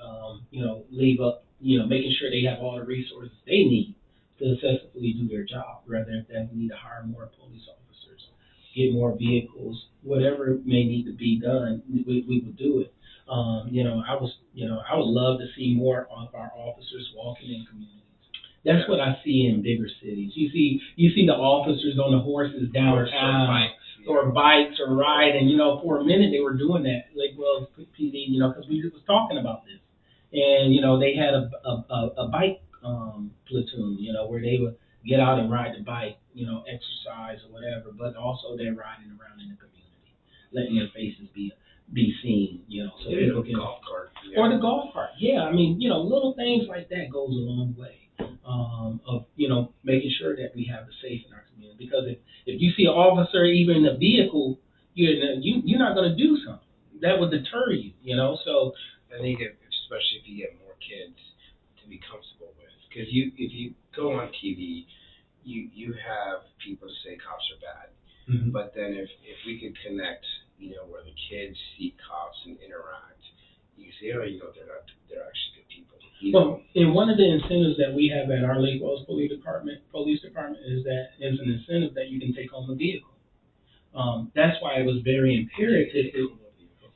leave up, making sure they have all the resources they need to successfully do their job, whether if they need to hire more police officers, get more vehicles, whatever may need to be done, we would do it. I would love to see more of our officers walking in communities. That's what I see in bigger cities. You see the officers on the horses downtown, or bikes or riding. For a minute they were doing that, like PD, because we was talking about this, and they had a bike platoon, where they would get out and ride the bike, exercise or whatever, but also they're riding around in the community, letting their faces be seen, so people can. Golf cart. Yeah. Or the golf cart. Yeah, I mean, little things like that goes a long way. Of making sure that we have the safe in our community. Because if you see an officer even in a vehicle, you're not going to do something that would deter you. So I think especially if you get more kids to be comfortable with, because if you go on TV, you have people say cops are bad, but then if we could connect, where the kids see cops and interact, you say, oh, they're actually good people. Well, and one of the incentives that we have at our Lake Wells Police Department is an incentive that you can take home a vehicle. That's why it was very imperative.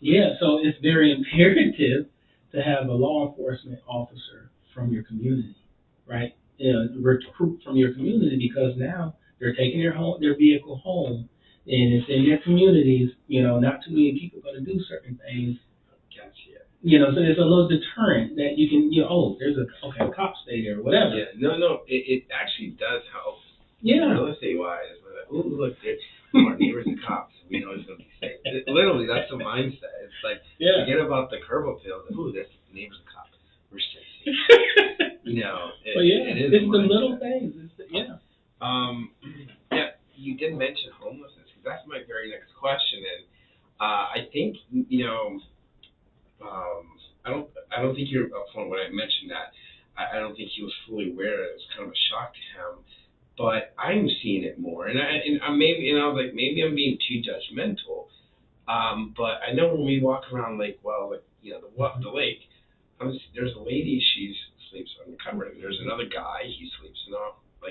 Yeah, so it's very imperative to have a law enforcement officer from your community, right? Recruit from your community, because now they're taking their vehicle home, and it's in their communities. Not too many people are going to do certain things. Gotcha. So there's a little deterrent that you can, there's a cop stay there, or whatever. Yeah, no, it actually does help. Yeah. Real estate wise, oh look, there's our neighbors and cops. We know it's gonna be safe. Literally, that's the mindset. It's like, forget about the curb appeals. Oh, there's neighbors and cops. We're safe. It is it's the little things. Yeah, you did mention homelessness, because that's my very next question, and I think I don't think you're upfront when I mentioned that. I don't think he was fully aware. It was kind of a shock to him, but I'm seeing it more, and I was like, maybe I'm being too judgmental. But I know when we walk around Lake Well, the lake, there's a lady, she sleeps on the cover, and there's another guy, he sleeps in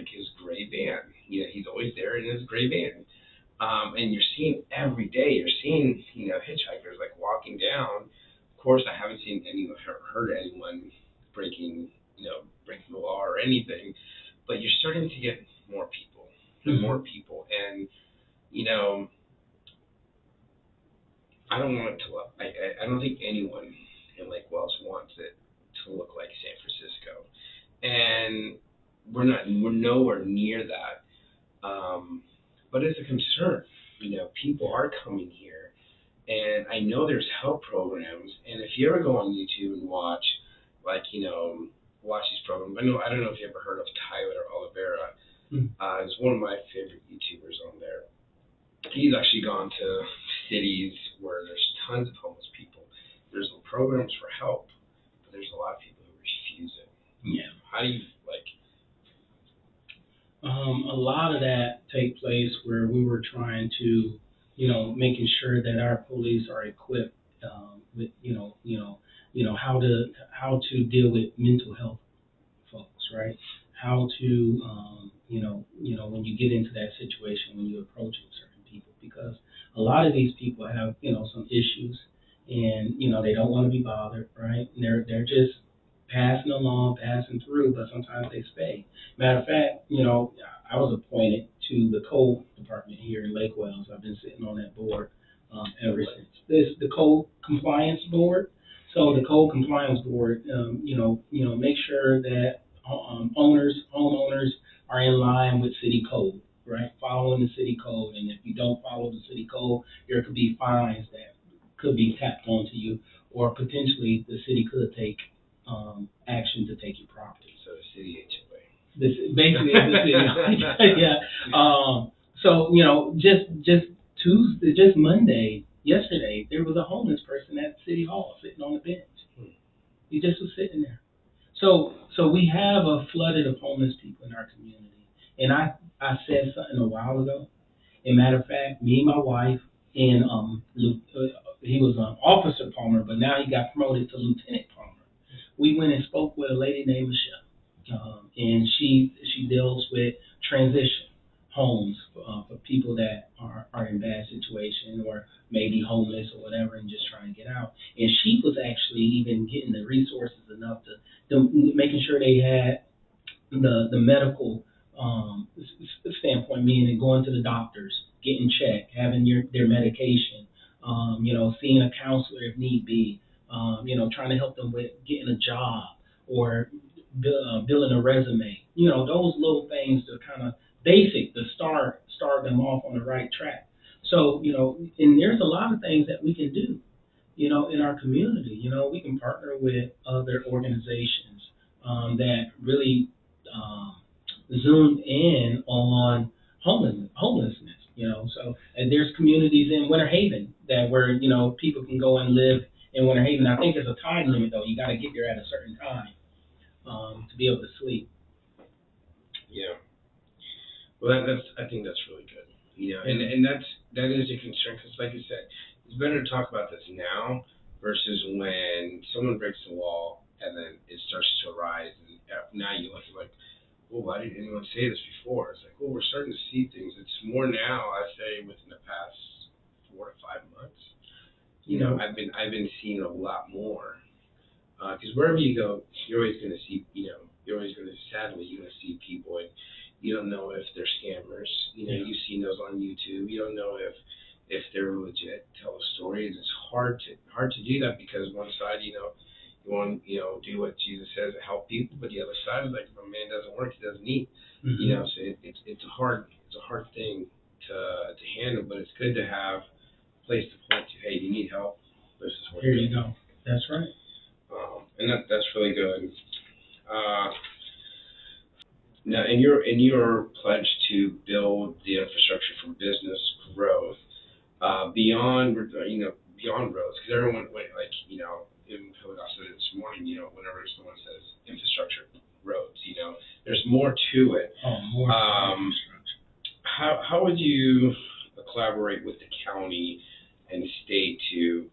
his gray van. He's always there in his gray van. And you're seeing every day, you're seeing, hitchhikers like walking down. Of course, I haven't seen heard anyone breaking the law or anything, but you're starting to get more people, more people, and I don't want it to look. I don't think anyone in Lake Wells wants it to look like San Francisco, and we're nowhere near that. But it's a concern. People are coming here, and I know there's help programs. And if you ever go on YouTube and watch these programs, I don't know if you ever heard of Tyler Oliveira. He's one of my favorite YouTubers on there. He's actually gone to cities where there's tons of homeless people. There's programs for help, but there's a lot of people who refuse it. Yeah. How do you a lot of that take place where we were trying to, making sure that our police are equipped with, how to deal with mental health folks, right? How to, when you get into that situation, when you're approaching certain people, because a lot of these people have, some issues, and they don't want to be bothered, right? And they're just passing through, but sometimes they stay. Matter of fact, I was appointed to the code department here in Lake Wells. I've been sitting on that board ever since. This the code compliance board. So the code compliance board, make sure that homeowners are in line with city code, right? Following the city code, and if you don't follow the city code, there could be fines that could be tapped onto you, or potentially the city could take action to take your property. So the city HOA. This basically is the city. Yeah. So just Monday, yesterday, there was a homeless person at City Hall sitting on the bench. He just was sitting there. So we have a flooded of homeless people in our community, And I said something a while ago. As a matter of fact, me and my wife and he was Officer Palmer, but now he got promoted to Lieutenant Palmer. We went and spoke with a lady named Michelle, and she deals with transition homes for people that are in bad situation or maybe homeless or whatever and just trying to get out. And she was actually even getting the resources enough to making sure they had the medical standpoint, meaning going to the doctors, getting checked, having their medication, seeing a counselor if need be, trying to help them with getting a job or building a resume. Those little things that are kind of basic to start them off on the right track. So, and there's a lot of things that we can do, in our community. We can partner with other organizations that really um, zoom in on homelessness. So and there's communities in Winter Haven that where people can go and live in Winter Haven. I think there's a time limit though. You got to get there at a certain time to be able to sleep. Yeah. Well, I think that's really good. And that is a concern because, like you said, it's better to talk about this now versus when someone breaks the law and then it starts to rise, and now you look like, well, why didn't anyone say this before? It's like, well, we're starting to see things. It's more now, I say, within the past 4 to 5 months. I've been seeing a lot more. Because wherever you go, you're always going to see, sadly, you're going to see people, and you don't know if they're scammers. You've seen those on YouTube. You don't know if they're legit, tell a story. It's hard to do that because one side, you want, do what Jesus says, help people, but the other side is like, if a man doesn't work, he doesn't eat. Mm-hmm. So it's a hard thing to handle, but it's good to have a place to point to. Hey, you need help. This is what Here you're you doing. go. That's right. And that's really good. Uh, Now, in your pledge to build the infrastructure for business growth, beyond roads, because everyone even Philly said it this morning, whenever someone says infrastructure, roads, there's more to it. Oh, more infrastructure. How would you collaborate with the county and state to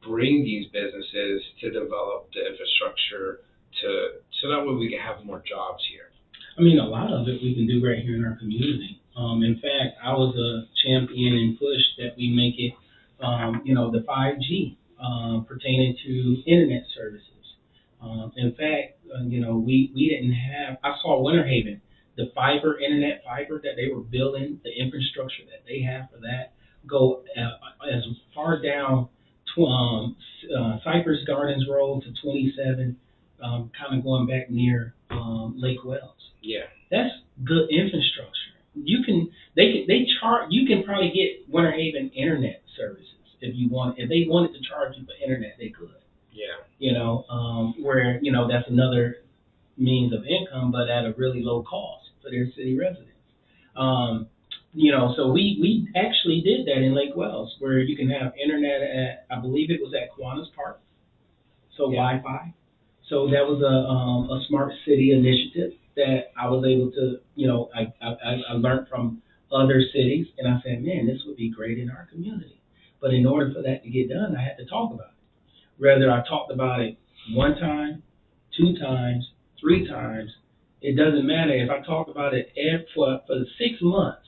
bring these businesses to develop the infrastructure so that way we can have more jobs here? I mean, a lot of it we can do right here in our community. In fact, I was a champion and push that we make it, the 5G pertaining to internet services. In fact, we didn't have. I saw Winter Haven, the internet fiber that they were building, the infrastructure that they have for that, go as far down Cypress Gardens Road to 27, kind of going back near Lake Wells. Yeah. That's good infrastructure. They charge. You can probably get Winter Haven internet services if you want. If they wanted to charge you for internet, they could. Yeah. Where that's another means of income, but at a really low cost for their city residents. So we actually did that in Lake Wells, where you can have internet at, I believe it was at Kiwanis Park, so Yeah. Wi-Fi. So that was a smart city initiative that I was able to, I learned from other cities, and I said, man, this would be great in our community. But in order for that to get done, I had to talk about it. Whether I talked about it one time, two times, three times, it doesn't matter. If I talk about it for 6 months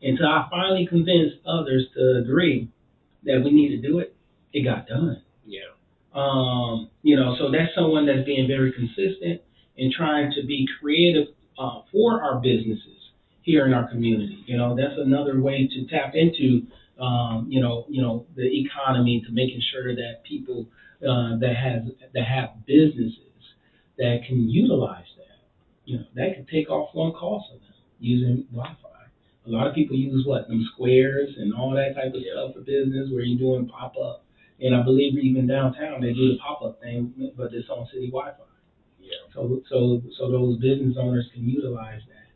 until I finally convinced others to agree that we need to do it, it got done. Yeah. So that's someone that's being very consistent and trying to be creative for our businesses here in our community. That's another way to tap into, the economy, to making sure that people that have businesses that can utilize that. That could take off one cost of them using Wi-Fi. A lot of people use them squares and all that type of stuff for business where you're doing pop up. And I believe even downtown they do the pop up thing, but it's on city Wi-Fi. Yeah. So those business owners can utilize that.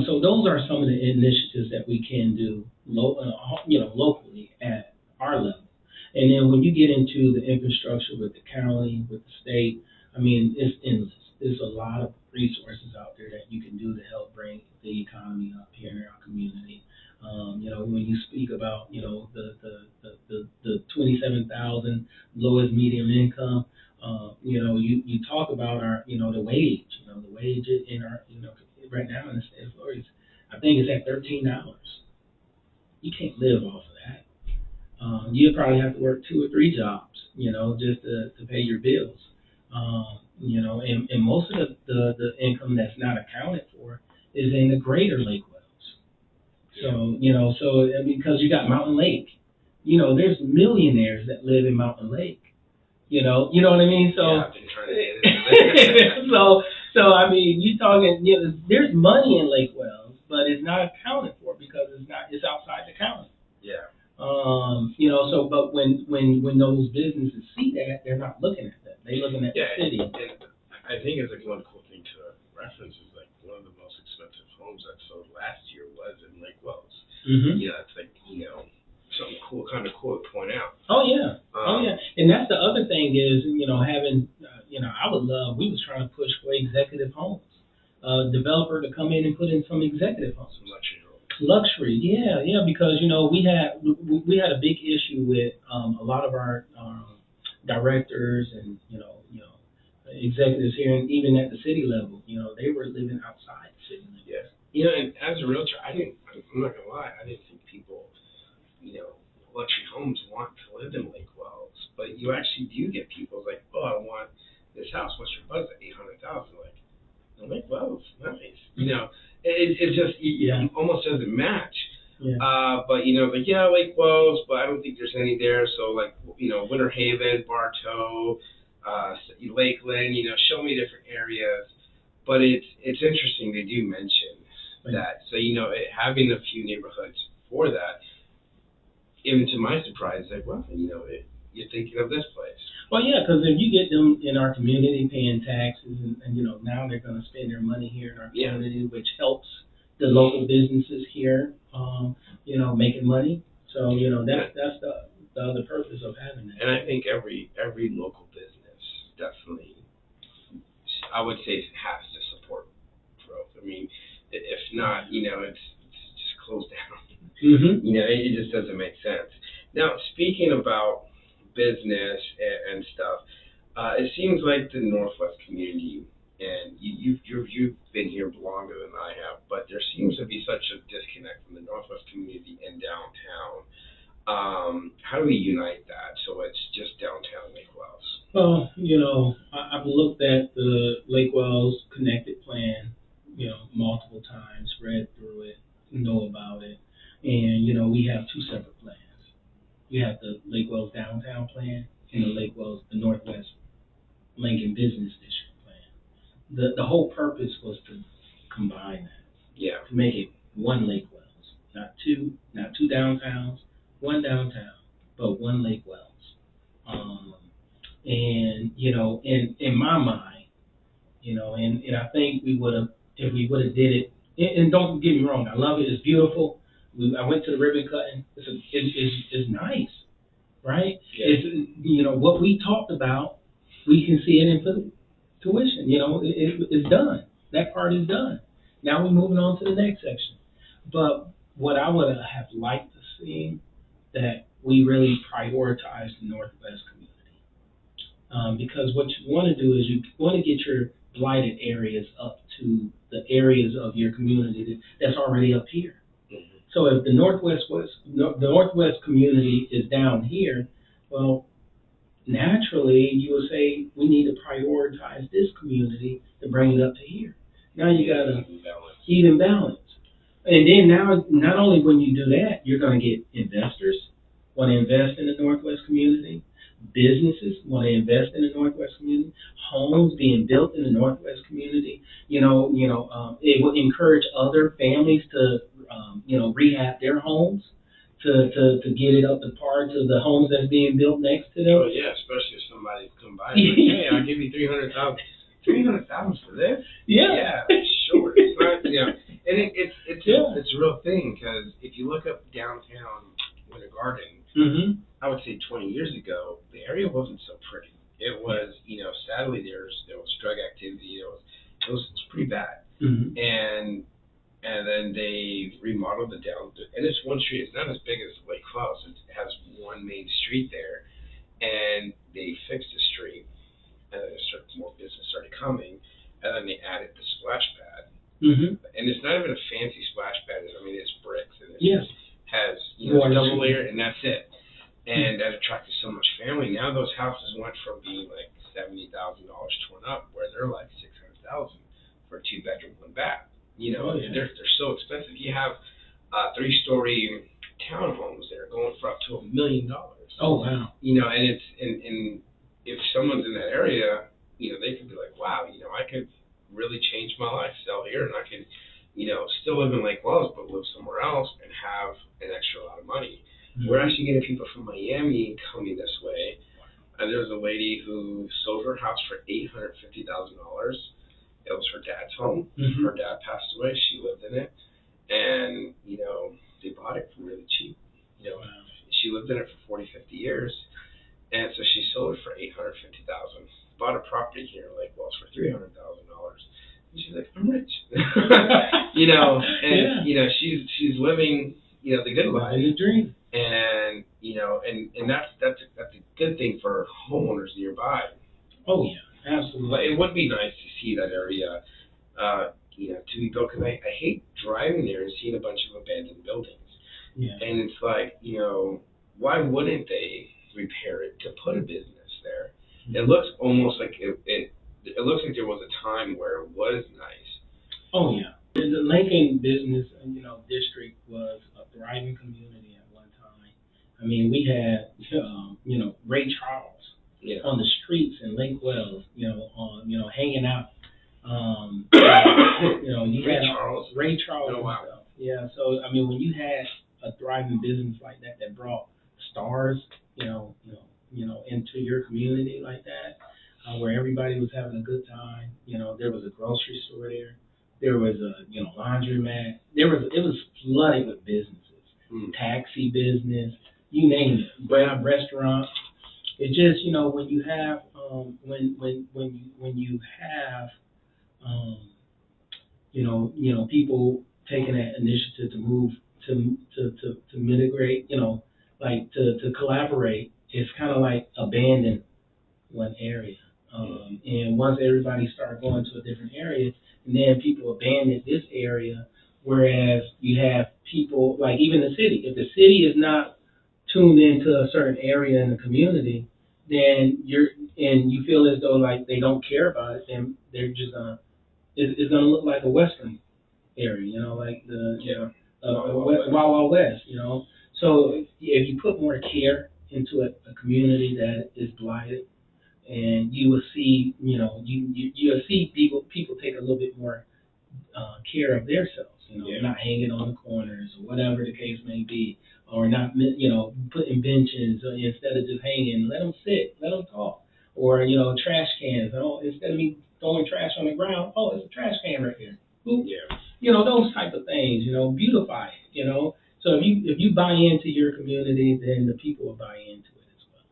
So those are some of the initiatives that we can do, locally at our level. And then when you get into the infrastructure with the county, with the state, I mean, it's endless. There's a lot of resources out there that you can do to help bring the economy up here in our community. When you speak about, the 27,000 lowest medium income, you talk about the wage, the wage in our, right now in the state of Florida, I think it's at $13. You can't live off of that. You probably have to work 2 or 3 jobs, just to pay your bills. And most of the income that's not accounted for is in the greater Lake Wells. So, because you got Mountain Lake, there's millionaires that live in Mountain Lake. You know what I mean? So, yeah, I've been trying to get into that. so I mean, you talking, there's money in Lake Wells, but it's not accounted for because it's outside the county. Yeah. But when those businesses see that, they're not looking at that. They're looking at the city. And I think it's like one cool thing to reference is like one of the most expensive homes that sold last year was in Lake Wells. Mm-hmm. It's like, something cool, kind of cool to point out. Oh yeah. And that's the other thing is, having, I would love, we was trying to push for executive homes. Developer to come in and put in some executive homes. Some luxury homes. Luxury, yeah, because we had a big issue with a lot of our directors and executives here, and even at the city level, they were living outside the city limits. Yeah, and as a realtor, I'm not gonna lie, I didn't think people, luxury homes want to live in Lake Wells, but you actually do get people like, oh, I want this house. What's your budget? 800,000. Like, Lake Wells, nice. It just it almost doesn't match. Yeah. But Lake Wells, but I don't think there's any there. So like, Winter Haven, Bartow, Lakeland, show me different areas. But it's interesting they do mention that. So having a few neighborhoods for that, even to my surprise, like, well, you're thinking of this place. Well, yeah, because if you get them in our community paying taxes, and now they're going to spend their money here in our community, which helps the local businesses here, making money. So that's the other purpose of having that. And I think every local business definitely, I would say, has to support growth. I mean, if not, it's just closed down. Mm-hmm. It just doesn't make sense. Now, speaking about business and stuff, it seems like the Northwest community, and you've been here longer than I have, but there seems to be such a disconnect from the Northwest community and downtown. How do we unite that so it's just downtown Lake Wells? Well, I've looked at the Lake Wells Connected Plan, multiple times, read through it, know about it. And, we have 2 separate plans. You have the Lake Wells Downtown Plan and the Northwest Lincoln Business District Plan. The whole purpose was to combine that. Yeah. To make it one Lake Wells. Not two downtowns, one downtown, but one Lake Wells. And, in my mind, and I think if we would have did it, and don't get me wrong, I love it, it's beautiful. I went to the ribbon cutting. It's nice, right? Yeah. It's what we talked about. We can see it in tuition. It's done. That part is done. Now we're moving on to the next section. But what I would have liked to see that we really prioritize the Northwest community, because what you want to do is you want to get your blighted areas up to the areas of your community that's already up here. So if the Northwest community is down here, well, naturally you will say we need to prioritize this community to bring it up to here. Now you got to even balance. And then now, not only when you do that, you're going to get investors want to invest in the Northwest community, businesses want to invest in the Northwest community, homes being built in the Northwest community. It will encourage other families to rehab their homes to get it up to par to the homes that's being built next to them. Oh yeah, especially if somebody come by and like, hey, I'll give you 300,000. 300,000 for this? Yeah. Sure. It's not, and it's a real thing, because if you look up downtown Winter Garden, mm-hmm. I would say 20 years ago, the area wasn't so pretty. It was, sadly, there was drug activity. There was It was pretty bad. Mm-hmm. And then they remodeled it down, and it's one street. It's not as big as Lake Clouds. It has one main street there, and they fixed the street, and then more business started coming, and then they added the splash pad. Mm-hmm. And it's not even a fancy splash pad. I mean, it's bricks, and it Yes. has Water double treatment. layer, and that's it. And that attracted so much family. Now those houses went from being like $70,000 torn up, where they're like 600,000 for a 2 bedroom, 1 bath. Oh, yeah. They're so expensive. You have 3-story townhomes that are going for up to $1 million. Oh, wow. And and if someone's in that area, they could be like, wow, I could really change my life, sell here, and I could, still live in Lake Wells, but live somewhere else and have an extra lot of money. Mm-hmm. We're actually getting people from Miami coming this way. And there was a lady who sold her house for $850,000. It was her dad's home. Mm-hmm. Her dad passed away. She lived in it, and they bought it for really cheap. Wow. She lived in it for 40, 50 years, and so she sold it for $850,000. Bought a property here in Lake Wells for $300,000. And she's like, I'm rich. And Yeah. she's living the good life. Living the dream. And and that's a good thing for homeowners nearby. Oh yeah, absolutely. But it would be nice to see that area, to be built, because I hate driving there and seeing a bunch of abandoned buildings. Yeah. And it's like, why wouldn't they repair it to put a business there? Mm-hmm. It looks almost like it looks like there was a time where it was nice. Oh yeah. The Lincoln business, district was a thriving community at one time. I mean, we had, Ray Charles on the streets in Lake Wells, hanging out. You Ray had Charles. Ray Charles. Oh, wow. Himself. Yeah. So I mean, when you had a thriving business like that brought stars, into your community like that, where everybody was having a good time. There was a grocery store there. There was a laundromat. It was flooded with businesses, taxi business, you name it, restaurant. It just when you have when you have people taking that initiative to move to mitigate, like to collaborate. It's kind of like abandon one area. And once everybody started going to a different area, and then people abandoned this area, whereas you have people, like even the city, if the city is not tuned into a certain area in the community, then you feel as though like they don't care about it, then they're just it's gonna look like a Western area, like the Wild Wild West, So if you put more care into a community that is blighted, and you will see, you'll see people take a little bit more care of themselves, not hanging on the corners or whatever the case may be, or not, putting benches instead of just hanging. Let them sit, let them talk, or trash cans. Oh, instead of me throwing trash on the ground, oh, it's a trash can right here. Oops. Yeah. Those type of things. Beautify it. So if you buy into your community, then the people will buy into it as well.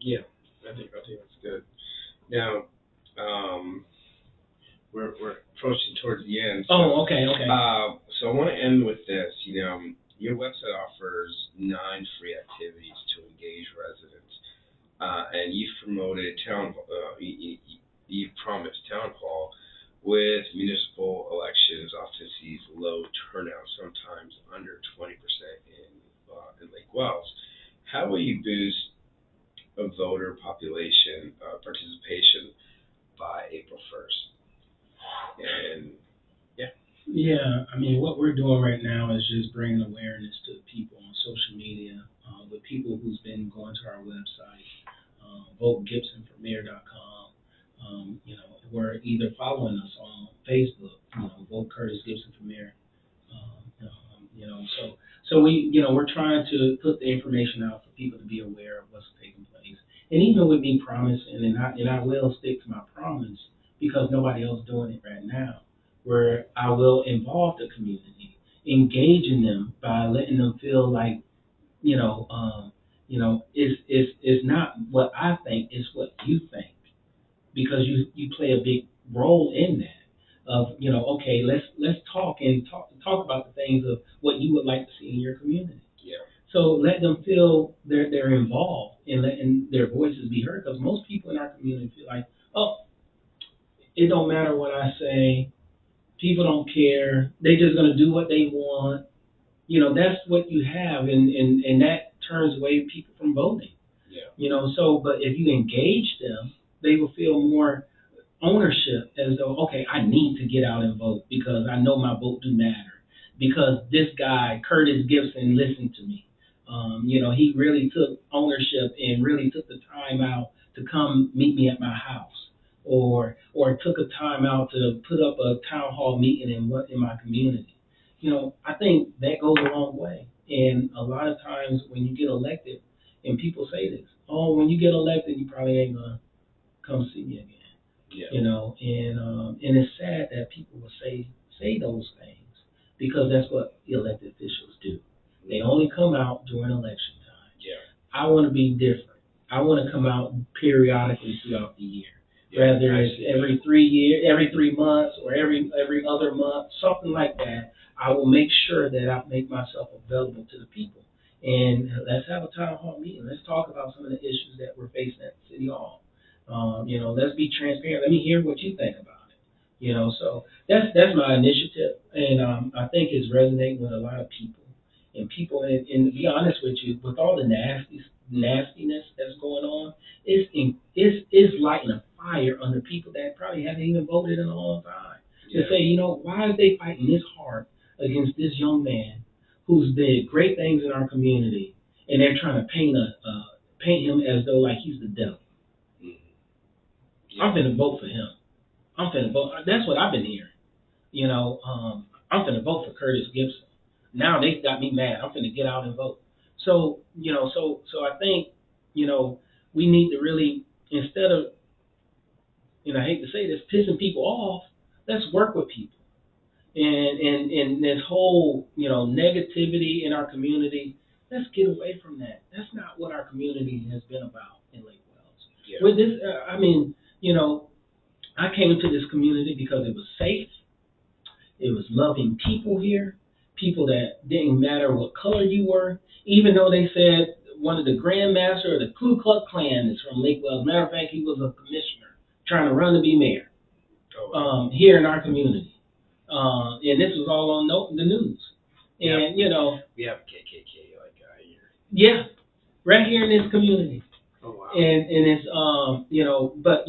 Yeah, I think that's good. Now, we're approaching towards the end. So, okay. So I want to end with this. Your website offers 9 free activities to engage residents, and you've promoted you've promised town hall with municipal elections often sees low turnout, sometimes under 20% in Lake Wells. How will you boost a voter population participation by April 1st? And yeah, I mean, what we're doing right now is just bringing awareness to people on social media, with people who's been going to our website, VoteGibsonForMayor.com, or either following us on Facebook, Vote Curtis Gibson for Mayor. So we're trying to put the information out for people to be aware of what's taking place. And even with me promising, and I will stick to my promise because nobody else doing it right now, where I will involve the community, engaging them by letting them feel like, it's not what I think, it's what you think, because you play a big role in that. okay, let's talk and talk about the things of what you would like to see in your community. Yeah. So let them feel they're involved and letting their voices be heard. Because most people in our community feel like, oh, it don't matter what I say. People don't care. They just gonna do what they want. That's what you have, and that turns away people from voting. Yeah. So but if you engage them, they will feel more ownership as though, okay, I need to get out and vote because I know my vote do matter. Because this guy, Curtis Gibson, listened to me. He really took ownership and really took the time out to come meet me at my house, or took a time out to put up a town hall meeting in my community. I think that goes a long way. And a lot of times when you get elected, and people say this, oh, when you get elected, you probably ain't gonna come see me again. Yeah. And it's sad that people will say those things because that's what elected officials do. They only come out during election time. Yeah. I want to be different. I want to come out periodically throughout the year, Yeah, whether it's every 3 years, every 3 months, or every other month, something like that. I will make sure that I make myself available to the people. And let's have a town hall meeting. Let's talk about some of the issues that we're facing at City Hall. Let's be transparent. Let me hear what you think about it. So that's my initiative, and I think it's resonating with a lot of people. And people, and to be honest with you, with all the nastiness that's going on, it's lighting a fire under people that probably haven't even voted in a long time. Yeah. To say, why are they fighting this hard against this young man who's did great things in our community, and they're trying to paint him as though like he's the devil. I'm finna vote for him. I'm finna vote. That's what I've been hearing. I'm finna vote for Curtis Gibson. Now they got me mad. I'm finna get out and vote. So, so I think, we need to really, instead of, I hate to say this, pissing people off, let's work with people. And this whole, negativity in our community, let's get away from that. That's not what our community has been about in Lake Wells. Yeah. With this, I came to this community because it was safe. It was loving people here, people that didn't matter what color you were, even though they said one of the Grand Master of the Ku Klux Klan is from Lake Wells. Matter of fact, he was a commissioner trying to run to be mayor here in our community. And this was all on the news. And, we have a KKK like guy here. Yeah, right here in this community. Oh, wow. And it's but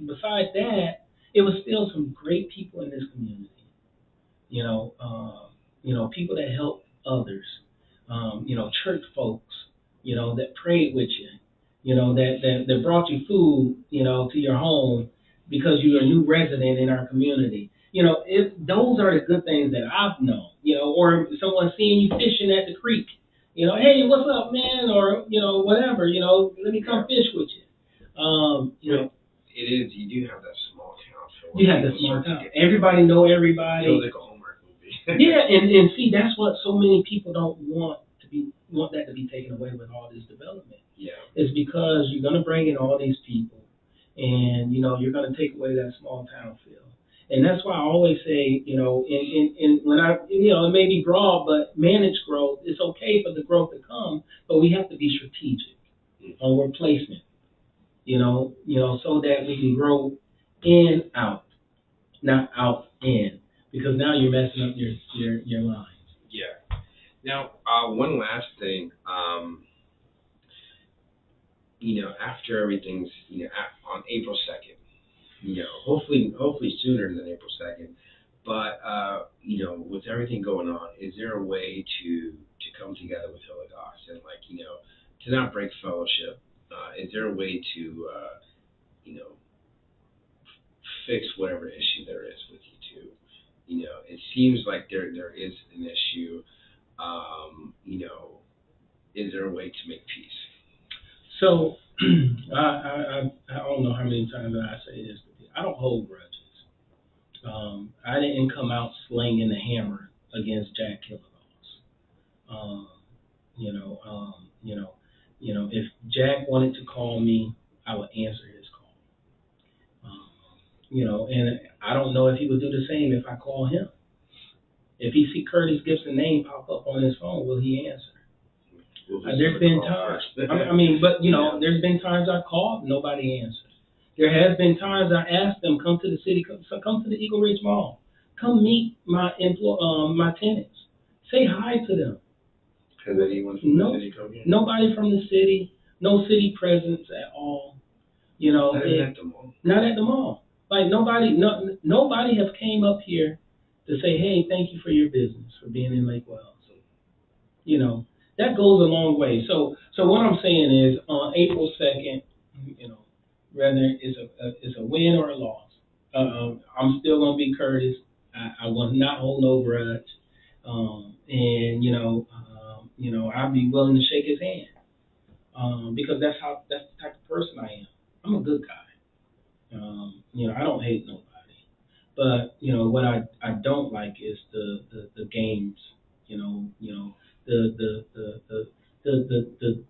besides that, it was still some great people in this community. People that help others. Church folks. That prayed with you. That brought you food. To your home because you're a new resident in our community. Those are the good things that I've known. Or someone seeing you fishing at the creek. Hey, what's up, man? Or whatever. Let me come fish with you. It is. You do have that small town feel. You have that small town. Everybody know everybody. Feels like a Hallmark movie. Yeah, and see, that's what so many people don't want that to be taken away with all this development. Yeah. It's because you're gonna bring in all these people, and you're gonna take away that small town feel. And that's why I always say, in when it may be broad, but managed growth, it's okay for the growth to come, but we have to be strategic on where placement, so that we can grow in, out, not out, in, because now you're messing up your lines. Yeah. Now, one last thing, after everything's, on April 2nd, hopefully sooner than April 2nd, but, with everything going on, is there a way to come together with Holocaust and, to not break fellowship? Is there a way to, fix whatever issue there is with you two? It seems like there is an issue. Is there a way to make peace? So, I don't know how many times I say this. I don't hold grudges. I didn't come out slinging the hammer against Jack Killen's. Um, you know, um, you know, if Jack wanted to call me, I would answer his call. And I don't know if he would do the same if I call him. If he see Curtis Gibson name pop up on his phone, will he answer? There's been times. But there's been times I called, nobody answered. There has been times I asked them, come to the city, come to the Eagle Ridge Mall, come meet my tenants, say hi to them. Has anyone from the city come here? Nobody from the city, no city presence at all. Not even at the mall. Not at the mall. Like nobody has came up here to say, hey, thank you for your business, for being in Lake Wells. That goes a long way. So what I'm saying is, on April 2nd, whether it's a win or a loss, I'm still gonna be Curtis. I will not hold no grudge, and I'd be willing to shake his hand, because that's the type of person I am. I'm a good guy. I don't hate nobody. But what I don't like is the games. The the the the the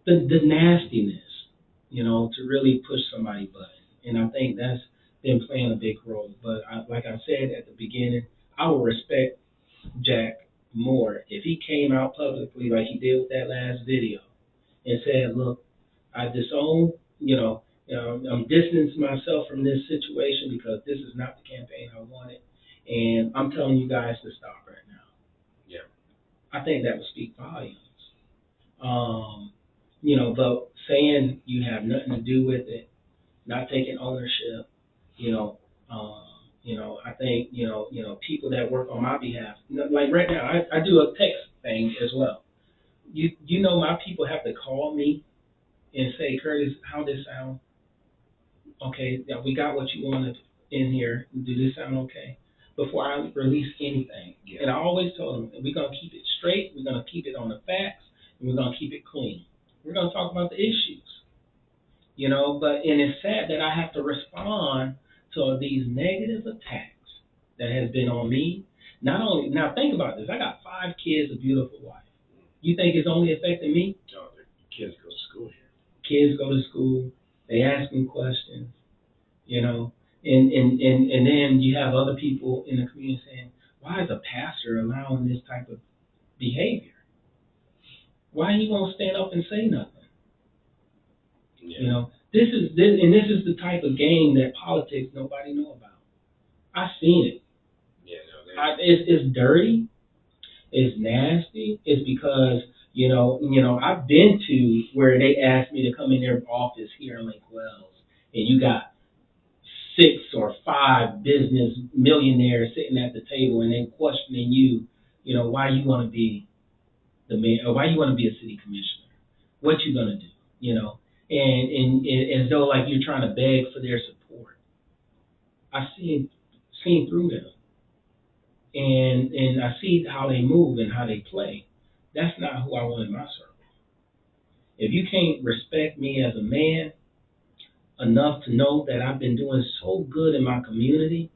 the the nastiness. To really push somebody button. And I think that's been playing a big role. But like I said at the beginning, I would respect Jack more if he came out publicly like he did with that last video and said, look, I disown, I'm distancing myself from this situation because this is not the campaign I wanted, and I'm telling you guys to stop right now. Yeah. I think that would speak volumes. But saying you have nothing to do with it, not taking ownership, I think, people that work on my behalf, like right now, I do a text thing as well. My people have to call me and say, Curtis, how this sound? Okay, yeah, we got what you wanted in here. Do this sound okay? Before I release anything. Yeah. And I always tell them, we're going to keep it straight, we're going to keep it on the facts, and we're going to keep it clean. We're going to talk about the issues. And it's sad that I have to respond to these negative attacks that has been on me. Not only, now think about this, I got 5 kids, a beautiful wife. You think it's only affecting me? No, the kids go to school here. Kids go to school, they ask me questions, and then you have other people in the community saying, why is a pastor allowing this type of behavior? Why he won't stand up and say nothing? Yeah. This is the type of game that politics nobody know about. I've seen it. Yeah, no, it's dirty. It's nasty. It's because I've been to where they asked me to come in their office here in Lake Wells, and you got 6 or 5 business millionaires sitting at the table, and they questioning you. Why you want to be the mayor, or why you want to be a city commissioner? What you gonna do? And as though like you're trying to beg for their support. I've seen through them, and I see how they move and how they play. That's not who I want in my circle. If you can't respect me as a man enough to know that I've been doing so good in my community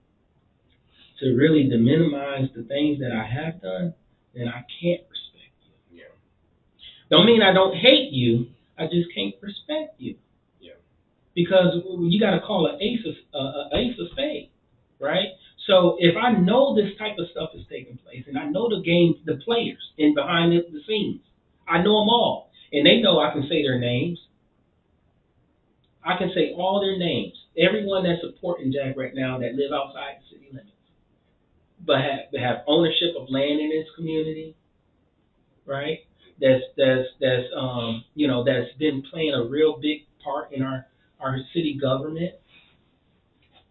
to really minimize the things that I have done, then I can't respect you. Yeah. Don't mean I don't hate you. I just can't respect you. Yeah. Because you got to call an ace a spade, right? So if I know this type of stuff is taking place, and I know the players in behind the scenes, I know them all, and they know I can say their names. I can say all their names. Everyone that's supporting Jack right now that live outside the city limits, but have ownership of land in this community, right? That's been playing a real big part in our city government.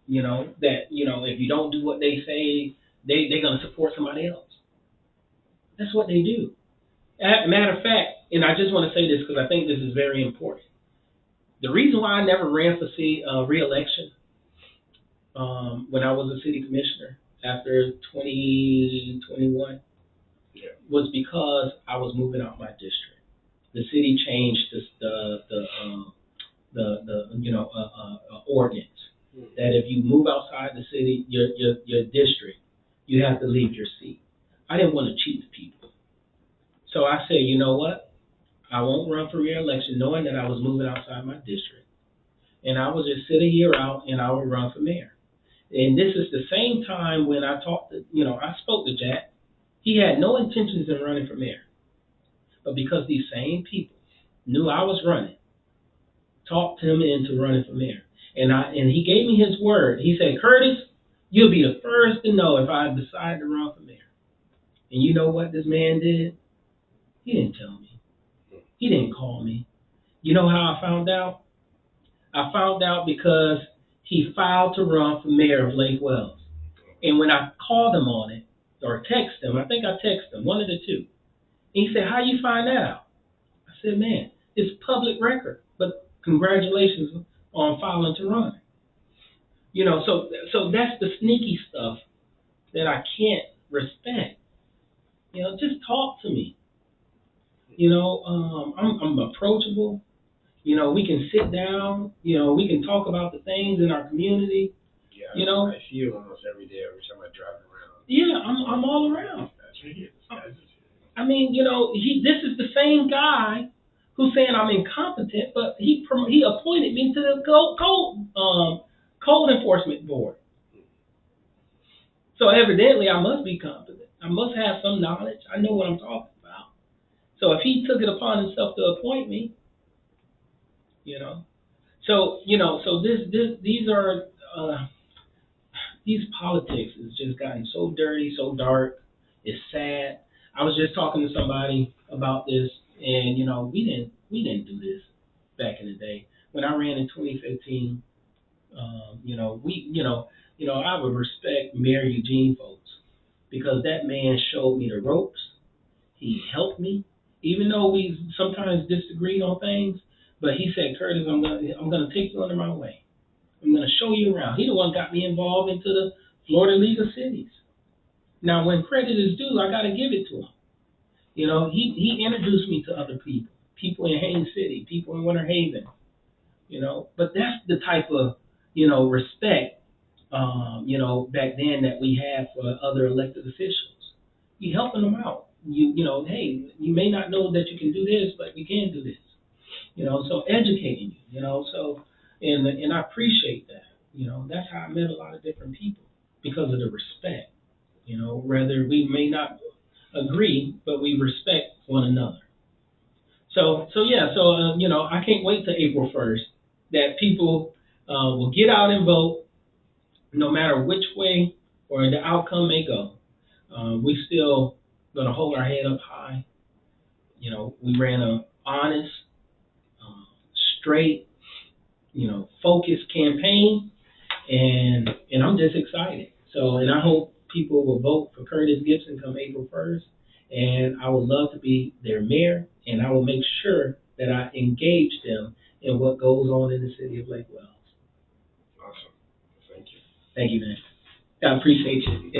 If you don't do what they say, they're gonna support somebody else. That's what they do. Matter of fact, and I just want to say this because I think this is very important. The reason why I never ran for re-election when I was a city commissioner after 2021 was because I was moving out my district. The city changed the ordinance that if you move outside the city, your district, you have to leave your seat. I didn't want to cheat the people, so I said, you know what? I won't run for re-election, knowing that I was moving outside my district, and I would just sit a year out and I would run for mayor. And this is the same time when I talked to, I spoke to Jack. He had no intentions of running for mayor, but because these same people knew I was running, talked him into running for mayor. And he gave me his word. He said, Curtis, you'll be the first to know if I decide to run for mayor. And you know what this man did? He didn't tell me. He didn't call me. You know how I found out? I found out because he filed to run for mayor of Lake Wells. And when I called him on it, or texted him, I think I texted him, one of the two. And he said, how you find that out? I said, man, it's public record. But congratulations on filing to run. So that's the sneaky stuff that I can't respect. Just talk to me. I'm approachable. We can sit down. We can talk about the things in our community. Yeah, I see you almost every day, every time I drive around. Yeah, I'm all around. I mean, this is the same guy who's saying I'm incompetent, but he appointed me to the code enforcement board. So evidently, I must be competent. I must have some knowledge. I know what I'm talking about. So if he took it upon himself to appoint me, so these are these politics has just gotten so dirty, so dark. It's sad. I was just talking to somebody about this, and we didn't do this back in the day. When I ran in 2015, I would respect Mayor Eugene folks because that man showed me the ropes. He helped me, even though we sometimes disagreed on things. But he said, Curtis, I'm gonna take you under my wing. I'm gonna show you around. He the one got me involved into the Florida League of Cities. Now, when credit is due, I gotta give it to him. He introduced me to other people in Haines City, people in Winter Haven. But that's the type of respect back then that we had for other elected officials. You helping them out. Hey, you may not know that you can do this, but you can do this. So educating you. And I appreciate that. That's how I met a lot of different people because of the respect. Whether we may not agree, but we respect one another. I can't wait till April 1st that people will get out and vote, no matter which way or the outcome may go. We still gonna hold our head up high. We ran a honest, straight, focused campaign, and I'm just excited. And I hope people will vote for Curtis Gibson come April 1st. And I would love to be their mayor, and I will make sure that I engage them in what goes on in the city of Lake Wells. Awesome. Thank you. Thank you, man. I appreciate you.